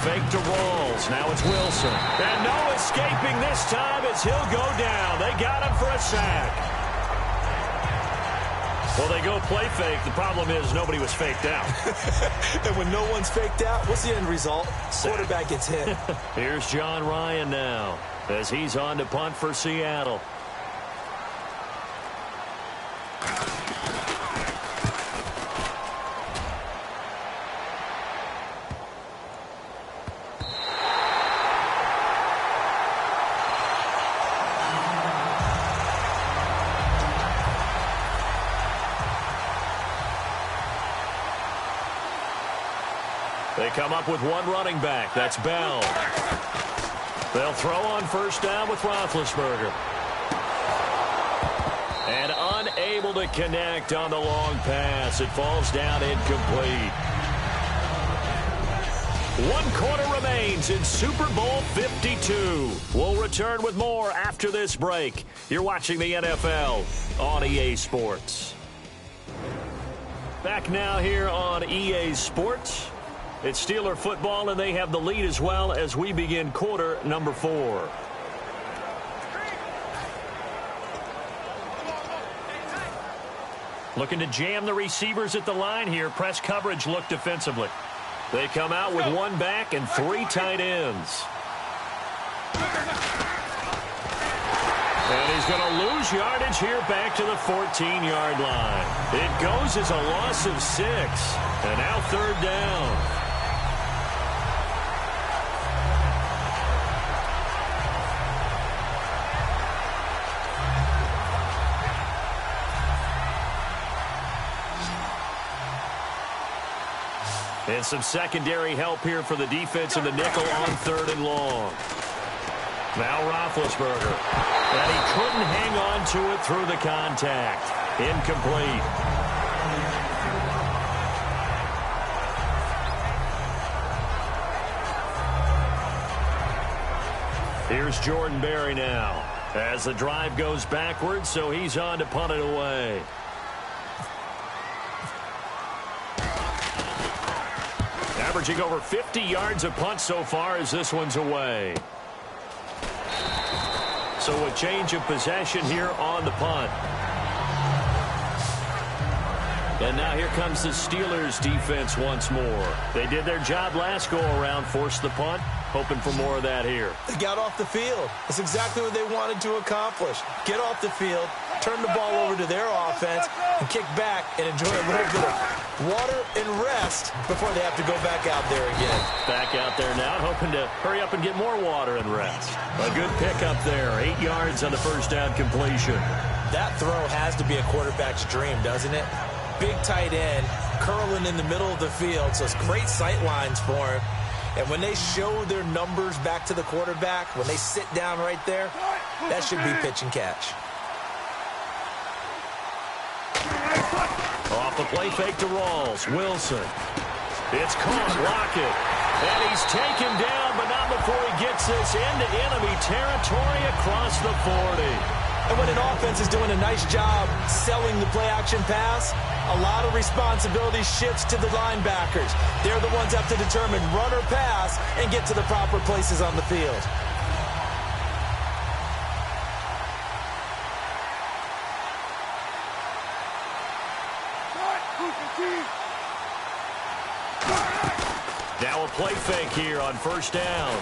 fake to Rawls. Now it's Wilson. And no escaping this time as he'll go down. They got him for a sack. Well, they go play fake. The problem is nobody was faked out. And when no one's faked out, what's the end result? Quarterback gets hit. Here's John Ryan now as he's on to punt for Seattle. They come up with one running back. That's Bell. They'll throw on first down with Roethlisberger. And unable to connect on the long pass. It falls down incomplete. 1 quarter remains in Super Bowl 52. We'll return with more after this break. You're watching the NFL on EA Sports. Back now here on EA Sports. It's Steeler football, and they have the lead as well as we begin quarter number 4. Looking to jam the receivers at the line here. Press coverage look defensively. They come out with one back and 3 tight ends. And he's going to lose yardage here back to the 14-yard line. It goes as a loss of 6. And now 3rd down. And some secondary help here for the defense in the nickel on 3rd and long. Now Roethlisberger. And he couldn't hang on to it through the contact. Incomplete. Here's Jordan Berry now. As the drive goes backwards, so he's on to punt it away. Averaging over 50 yards a punt so far as this one's away. So a change of possession here on the punt. And now here comes the Steelers defense once more. They did their job last go-around, forced the punt, hoping for more of that here. They got off the field. That's exactly what they wanted to accomplish. Get off the field, turn the ball over to their offense, and kick back and enjoy a little bit of water and rest before they have to go back out there again. Back out there now, hoping to hurry up and get more water and rest. A good pickup there, 8 yards on the first down completion. That throw has to be a quarterback's dream, doesn't it? Big tight end, curling in the middle of the field, so it's great sight lines for him. And when they show their numbers back to the quarterback, when they sit down right there, that should be pitch and catch. Off the play fake to Rawls. Wilson. It's caught. Lockett. And he's taken down, but not before he gets this into enemy territory across the 40. And when an offense is doing a nice job selling the play-action pass, a lot of responsibility shifts to the linebackers. They're the ones that have to determine run or pass and get to the proper places on the field. Now a play fake here on first down.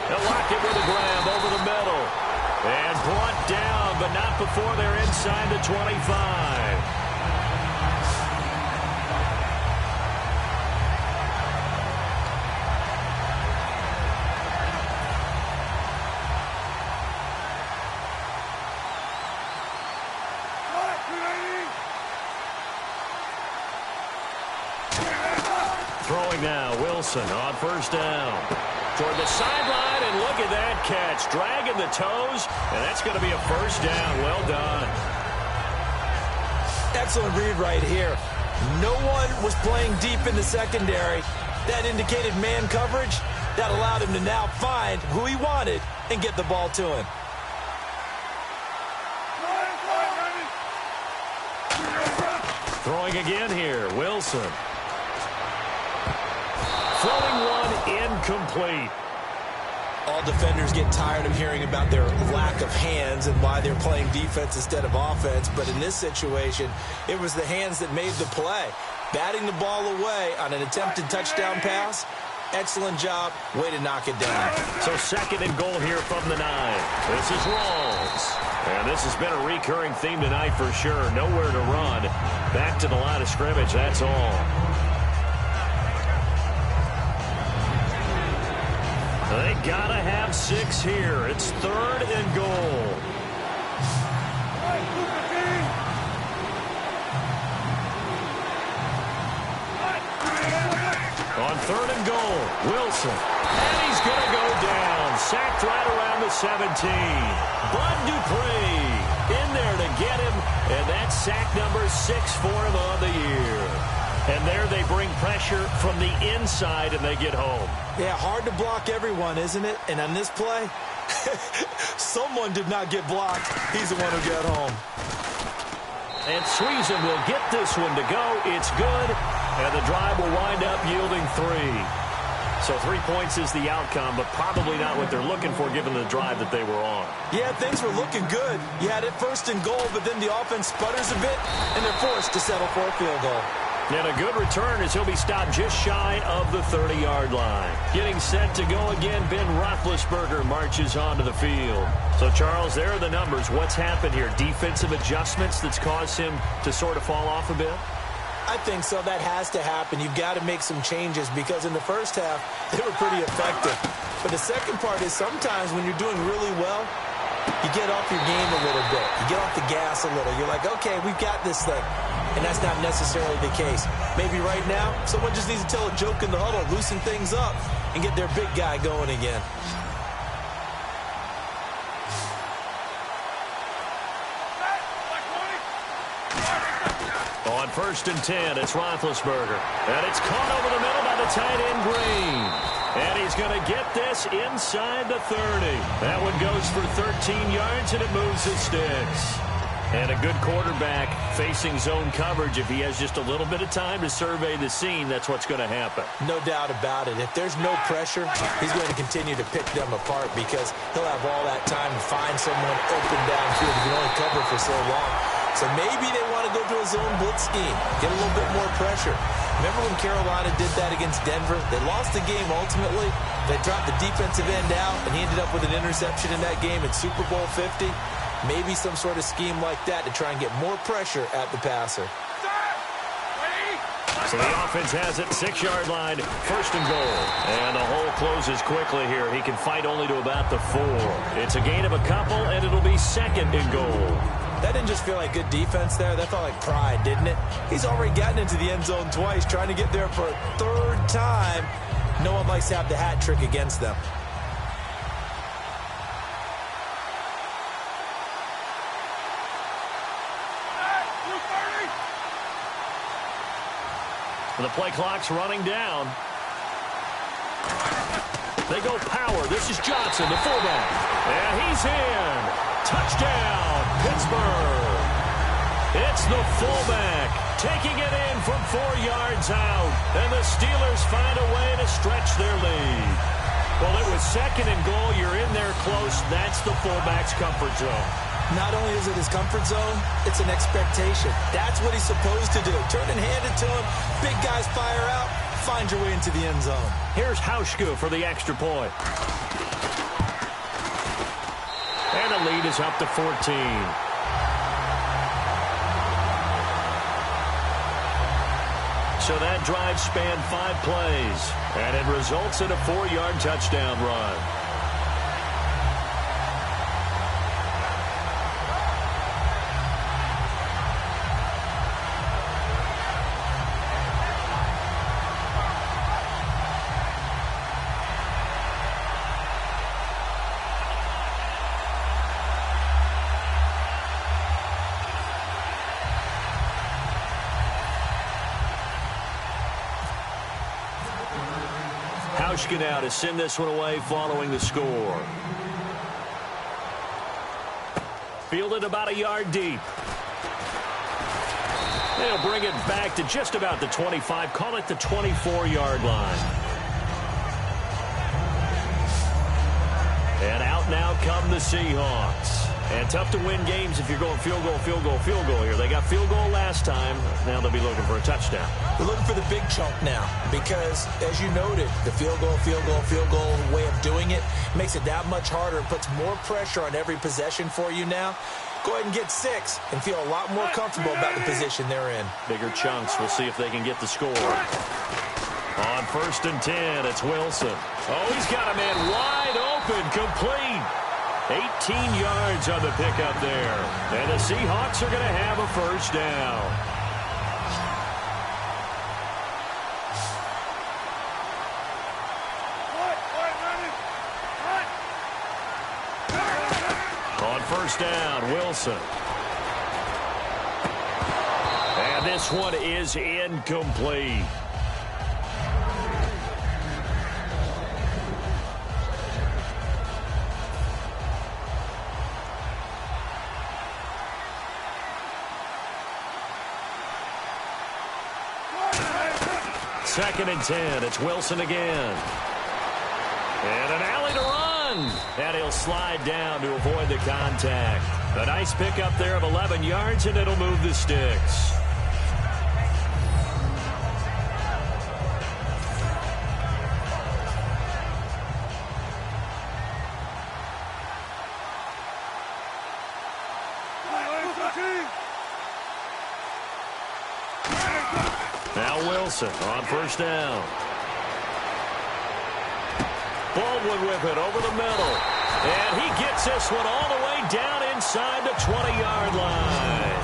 They'll lock it with a grab over the middle. And brought down, but not before they're inside the 25. Throwing now, Wilson on first down. Toward the sideline, and look at that catch. Dragging the toes, and that's going to be a first down. Well done. Excellent read right here. No one was playing deep in the secondary. That indicated man coverage. That allowed him to now find who he wanted and get the ball to him. Throwing again here, Wilson. throwing one incomplete. All defenders get tired of hearing about their lack of hands and why they're playing defense instead of offense. But in this situation, it was the hands that made the play. Batting the ball away on an attempted touchdown pass. Excellent job. Way to knock it down. So second and goal here from the 9. This is Rawls. And this has been a recurring theme tonight for sure. Nowhere to run. Back to the line of scrimmage, that's all. They gotta have 6 here. It's third and goal. On third and goal, Wilson. And he's gonna go down. Sacked right around the 17. Bud Dupree in there to get him. And that's sack number 6 for him on the year. And there they bring pressure from the inside, and they get home. Yeah, hard to block everyone, isn't it? And on this play, someone did not get blocked. He's the one who got home. And Sweezen will get this one to go. It's good. And the drive will wind up yielding 3. So 3 points is the outcome, but probably not what they're looking for given the drive that they were on. Yeah, things were looking good. You had it first and goal, but then the offense sputters a bit, and they're forced to settle for a field goal. And a good return as he'll be stopped just shy of the 30-yard line. Getting set to go again, Ben Roethlisberger marches onto the field. So, Charles, there are the numbers. What's happened here? Defensive adjustments that's caused him to sort of fall off a bit? I think so. That has to happen. You've got to make some changes because in the first half, they were pretty effective. But the second part is sometimes when you're doing really well, you get off your game a little bit. You get off the gas a little. You're like, okay, we've got this thing. And that's not necessarily the case. Maybe right now, someone just needs to tell a joke in the huddle, loosen things up, and get their big guy going again. On first and 10, it's Roethlisberger. And it's caught over the middle by the tight end, Green. And he's going to get this inside the 30. That one goes for 13 yards, and it moves his sticks. And a good quarterback facing zone coverage. If he has just a little bit of time to survey the scene, that's what's going to happen. No doubt about it. If there's no pressure, he's going to continue to pick them apart because he'll have all that time to find someone open downfield. He can only cover for so long. So maybe they want to go to a zone blitz scheme, get a little bit more pressure. Remember when Carolina did that against Denver? They lost the game ultimately. They dropped the defensive end out, and he ended up with an interception in that game in Super Bowl 50. Maybe some sort of scheme like that to try and get more pressure at the passer. So the offense has it, 6-yard line, first and goal. And the hole closes quickly here. He can fight only to about the 4. It's a gain of a couple, and it'll be second and goal. That didn't just feel like good defense there. That felt like pride, didn't it? He's already gotten into the end zone twice, trying to get there for a 3rd time. No one likes to have the hat trick against them. The play clock's running down. They go power. This is Johnson, the fullback. And he's in. Touchdown, Pittsburgh. It's the fullback taking it in from 4 yards out. And the Steelers find a way to stretch their lead. Well, it was second and goal. You're in there close. That's the fullback's comfort zone. Not only is it his comfort zone, it's an expectation. That's what he's supposed to do. Turn and hand it to him. Big guys fire out. Find your way into the end zone. Here's Hauschka for the extra point. And the lead is up to 14. So that drive spanned 5 plays. And it results in a 4-yard touchdown run. Hauschka now to send this one away following the score. Fielded about a yard deep. They'll bring it back to just about the 25. Call it the 24-yard line. timeout. Now come the Seahawks. And tough to win games if you're going field goal, field goal, field goal here. They got field goal last time. Now they'll be looking for a touchdown. They're looking for the big chunk now because, as you noted, the field goal way of doing it makes it that much harder. It puts more pressure on every possession for you now. Go ahead and get 6 and feel a lot more comfortable about the position they're in. Bigger chunks. We'll see if they can get the score. On 1st and 10, it's Wilson. Oh, he's got a man wide open, complete. 18 yards on the pickup there. And the Seahawks are going to have a first down. On 1st down, Wilson. And this one is incomplete. Second and 10. It's Wilson again. And an alley to run. And he'll slide down to avoid the contact. A nice pickup there of 11 yards, and it'll move the sticks. Now Wilson on 1st down. Baldwin with it over the middle. And he gets this one all the way down inside the 20-yard line.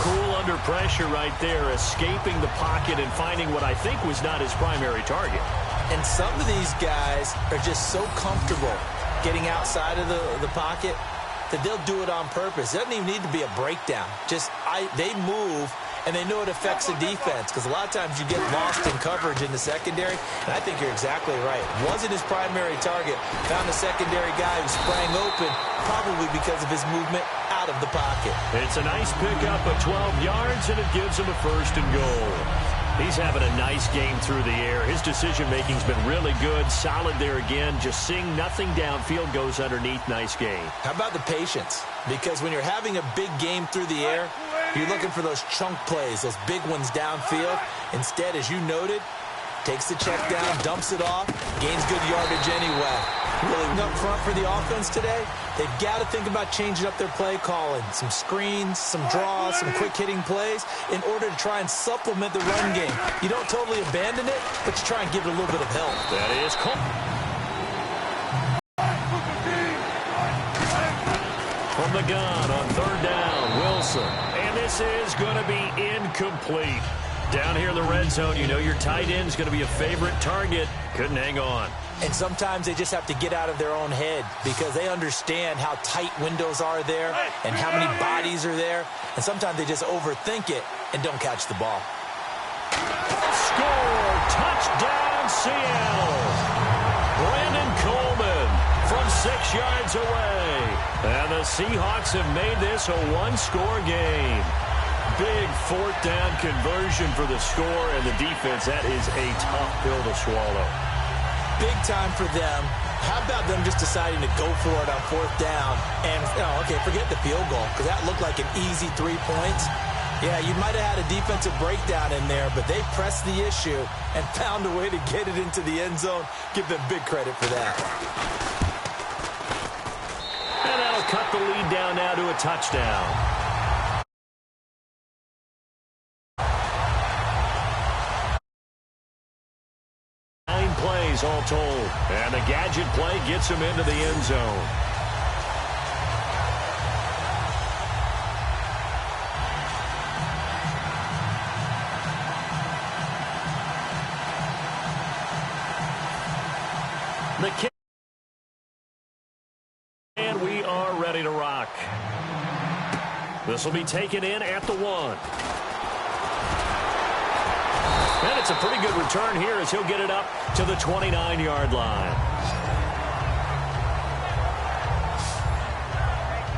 Cool under pressure right there, escaping the pocket and finding what I think was not his primary target. And some of these guys are just so comfortable getting outside of the pocket that they'll do it on purpose. It doesn't even need to be a breakdown. They move, and they know it affects the defense because a lot of times you get lost in coverage in the secondary, and I think you're exactly right. Wasn't his primary target. Found a secondary guy who sprang open, probably because of his movement out of the pocket. It's a nice pickup of 12 yards, and it gives him a 1st and goal. He's having a nice game through the air. His decision-making's been really good. Solid there again. Just seeing nothing downfield, goes underneath. Nice game. How about the patience? Because when you're having a big game through the air, you're looking for those chunk plays, those big ones downfield. Instead, as you noted, takes the check down, dumps it off, gains good yardage anyway. Really up front for the offense today, they've got to think about changing up their play calling. Some screens, some draws, some quick-hitting plays in order to try and supplement the run game. You don't totally abandon it, but you try and give it a little bit of help. That is cool. From the gun on 3rd down, Wilson. And this is going to be incomplete. Down here in the red zone, you know your tight end's going to be a favorite target. Couldn't hang on. And sometimes they just have to get out of their own head because they understand how tight windows are there and how many bodies are there. And sometimes they just overthink it and don't catch the ball. Score! Touchdown, Seattle! Brandon Coleman from 6 yards away. And the Seahawks have made this a one-score game. Big 4th down conversion for the score, and the defense, that is a tough pill to swallow. Big time for them. How about them just deciding to go for it on 4th down? And, okay, forget the field goal, because that looked like an easy 3 points. Yeah, you might have had a defensive breakdown in there, but they pressed the issue and found a way to get it into the end zone. Give them big credit for that. And that'll cut the lead down now to a touchdown. 9 plays all told. And the gadget play gets him into the end zone. The kick. And we are ready to rock. This will be taken in at the 1. And it's a pretty good return here as he'll get it up to the 29-yard line.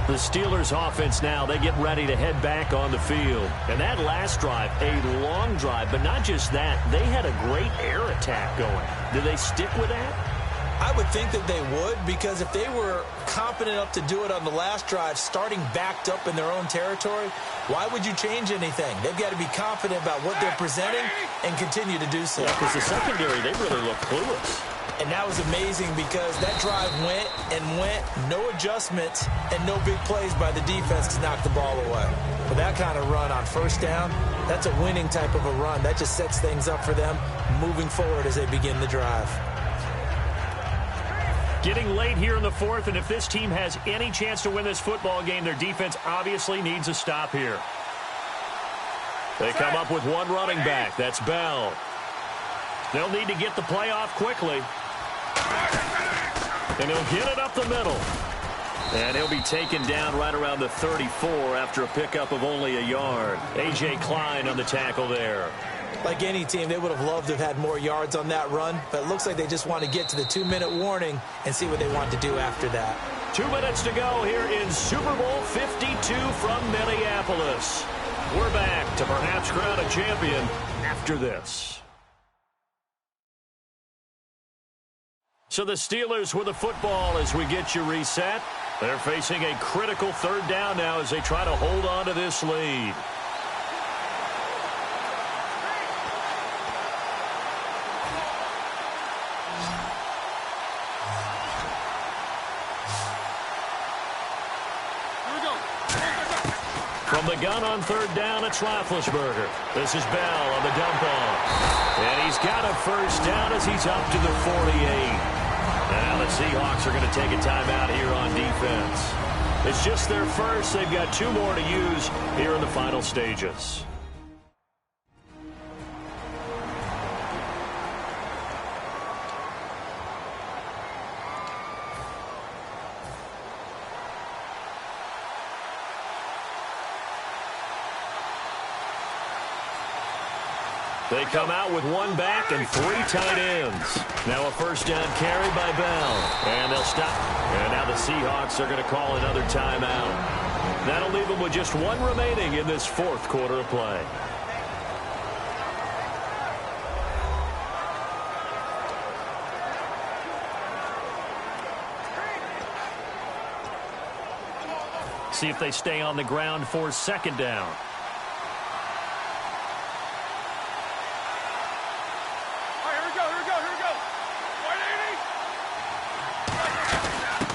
The Steelers offense now, they get ready to head back on the field. And that last drive, a long drive, but not just that. They had a great air attack going. Did they stick with that? I would think that they would, because if they were competent enough to do it on the last drive, starting backed up in their own territory, why would you change anything? They've got to be confident about what they're presenting and continue to do so. Yeah, because the secondary, they really look clueless. And that was amazing because that drive went and went, no adjustments, and no big plays by the defense to knock the ball away. But that kind of run on first down, that's a winning type of a run. That just sets things up for them moving forward as they begin the drive. Getting late here in the fourth, and if this team has any chance to win this football game, their defense obviously needs a stop here. They come up with one running back. That's Bell. They'll need to get the play off quickly. And he'll get it up the middle. And he'll be taken down right around the 34 after a pickup of only a yard. A.J. Klein on the tackle there. Like any team, they would have loved to have had more yards on that run, but it looks like they just want to get to the 2-minute warning and see what they want to do after that. 2 minutes to go here in Super Bowl 52 from Minneapolis. We're back to perhaps crown a champion after this. So the Steelers with the football as we get you reset. They're facing a critical third down now as they try to hold on to this lead. From the gun on third down, it's Roethlisberger. This is Bell on the dump off. And he's got a first down as he's up to the 48. Now the Seahawks are going to take a timeout here on defense. It's just their first. They've got 2 more to use here in the final stages. They come out with 1 back and 3 tight ends. Now a first down carry by Bell. And they'll stop. And now the Seahawks are going to call another timeout. That'll leave them with just 1 remaining in this fourth quarter of play. See if they stay on the ground for second down.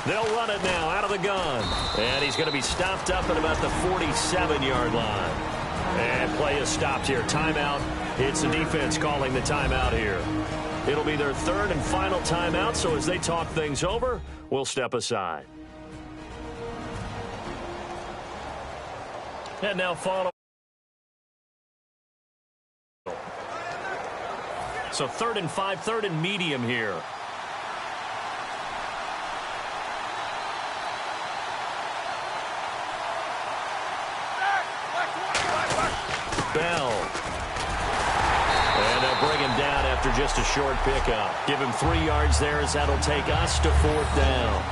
They'll run it now out of the gun. And he's going to be stopped up at about the 47-yard line. And play is stopped here. Timeout. It's the defense calling the timeout here. It'll be their third and final timeout, so as they talk things over, we'll step aside. And now follow. So 3rd and 5, 3rd and medium here. Bell. And they'll bring him down after just a short pickup. Give him 3 yards there as that'll take us to 4th down.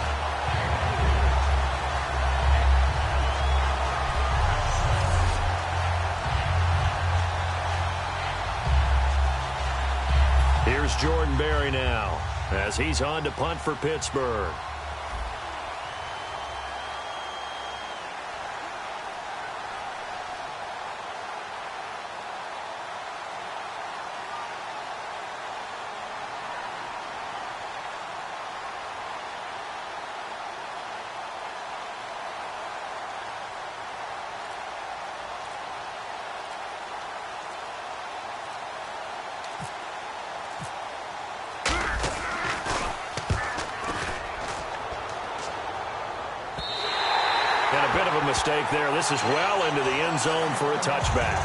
Here's Jordan Berry now as he's on to punt for Pittsburgh. Mistake there. This is well into the end zone for a touchback.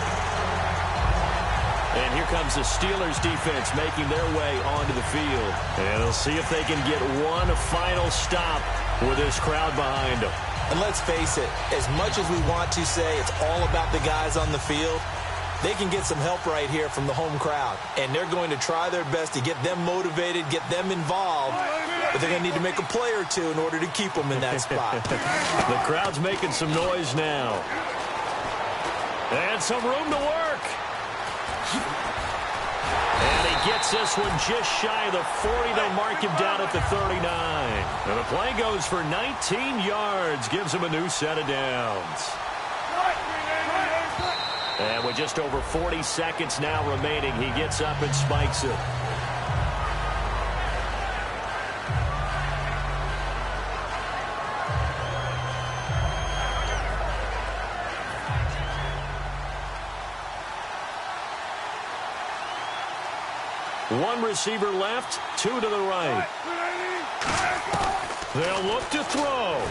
And here comes the Steelers defense making their way onto the field. And they'll see if they can get one final stop with this crowd behind them. And let's face it, as much as we want to say it's all about the guys on the field, they can get some help right here from the home crowd. And they're going to try their best to get them motivated, get them involved. But they're going to need to make a play or two in order to keep them in that spot. The crowd's making some noise now. And some room to work. And he gets this one just shy of the 40. They'll mark him down at the 39. And the play goes for 19 yards. Gives him a new set of downs. And with just over 40 seconds now remaining, he gets up and spikes it. One receiver left, two to the right. They'll look to throw.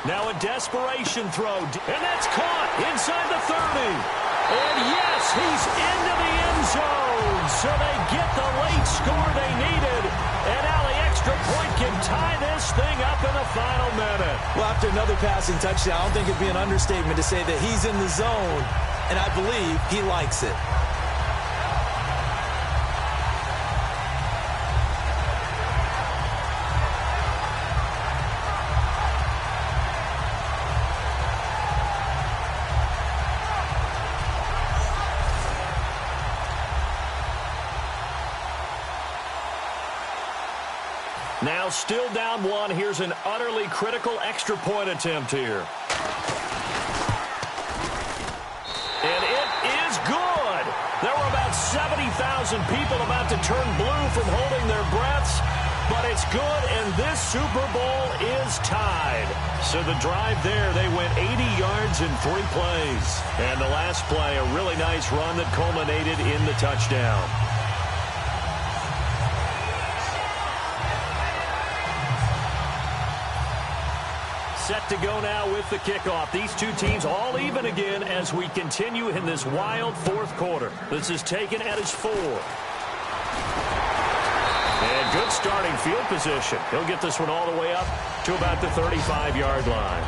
Now a desperation throw, and that's caught inside the 30. And yes, he's into the end zone. So they get the late score they needed. And now the extra point can tie this thing up in the final minute. Well, after another passing touchdown, I don't think it'd be an understatement to say that he's in the zone, and I believe he likes it. Now still down one. Here's an utterly critical extra point attempt here. And it is good. There were about 70,000 people about to turn blue from holding their breaths. But it's good, and this Super Bowl is tied. So the drive there, they went 80 yards in 3 plays. And the last play, a really nice run that culminated in the touchdown. Set to go now with the kickoff. These two teams all even again as we continue in this wild fourth quarter. This is taken at his 4. And good starting field position. He'll get this one all the way up to about the 35-yard line.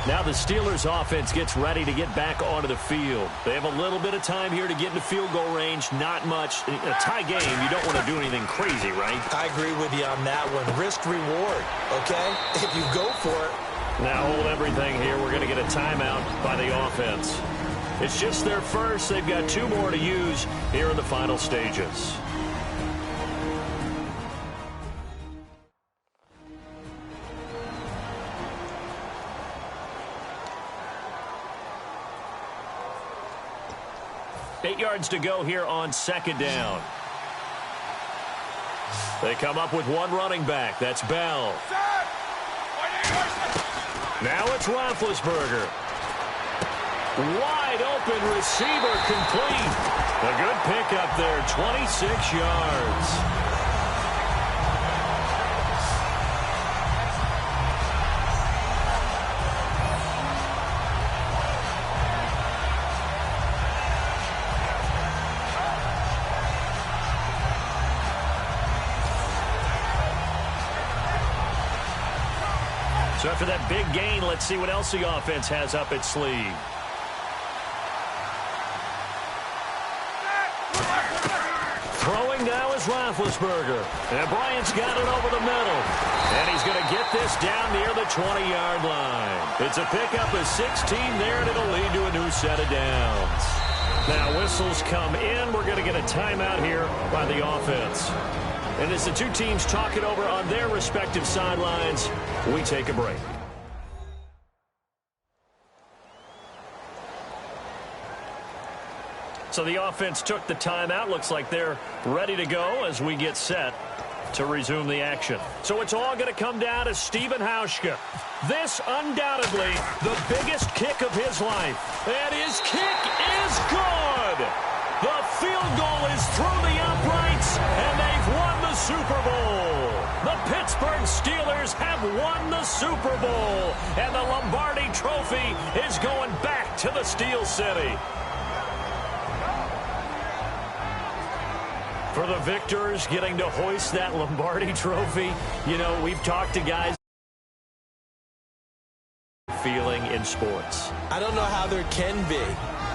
Now the Steelers offense gets ready to get back onto the field. They have a little bit of time here to get into field goal range. Not much. In a tie game, you don't want to do anything crazy, right? I agree with you on that one. Risk reward, okay? If you go for it. Now hold everything here. We're going to get a timeout by the offense. It's just their first. They've got 2 more to use here in the final stages. Eight yards to go here on second down. They come up with one running back. That's Bell. Now it's Roethlisberger. Wide open receiver complete. A good pickup there, 26 yards. So after that big gain, let's see what else the offense has up its sleeve. Throwing now is Roethlisberger. And Bryant's got it over the middle. And he's going to get this down near the 20-yard line. It's a pickup of 16 there, and it'll lead to a new set of downs. Now whistles come in. We're going to get a timeout here by the offense. And as the two teams talk it over on their respective sidelines, we take a break. So the offense took the timeout. Looks like they're ready to go as we get set to resume the action. So it's all going to come down to Stephen Hauschka. This undoubtedly the biggest kick of his life. And his kick is good. The field goal is through the uprights, and they've won the Super Bowl. The Pittsburgh Steelers have won the Super Bowl, and the Lombardi Trophy is going back to the Steel City. For the victors getting to hoist that Lombardi Trophy, you know, we've talked to guys feeling in sports. I don't know how there can be.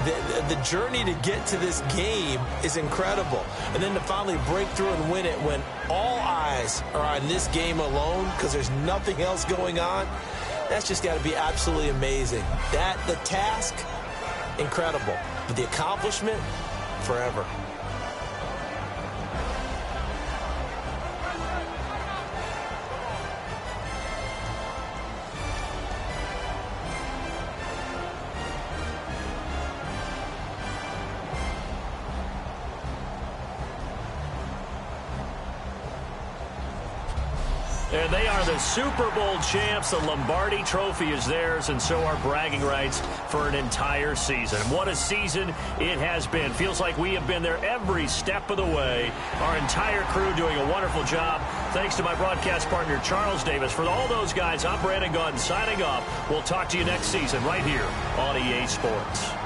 The journey to get to this game is incredible. And then to finally break through and win it when all eyes are on this game alone because there's nothing else going on, that's just got to be absolutely amazing. The task, incredible. But the accomplishment, forever. And they are the Super Bowl champs. The Lombardi Trophy is theirs, and so are bragging rights for an entire season. What a season it has been. Feels like we have been there every step of the way. Our entire crew doing a wonderful job. Thanks to my broadcast partner, Charles Davis. For all those guys, I'm Brandon Gaudin signing off. We'll talk to you next season right here on EA Sports.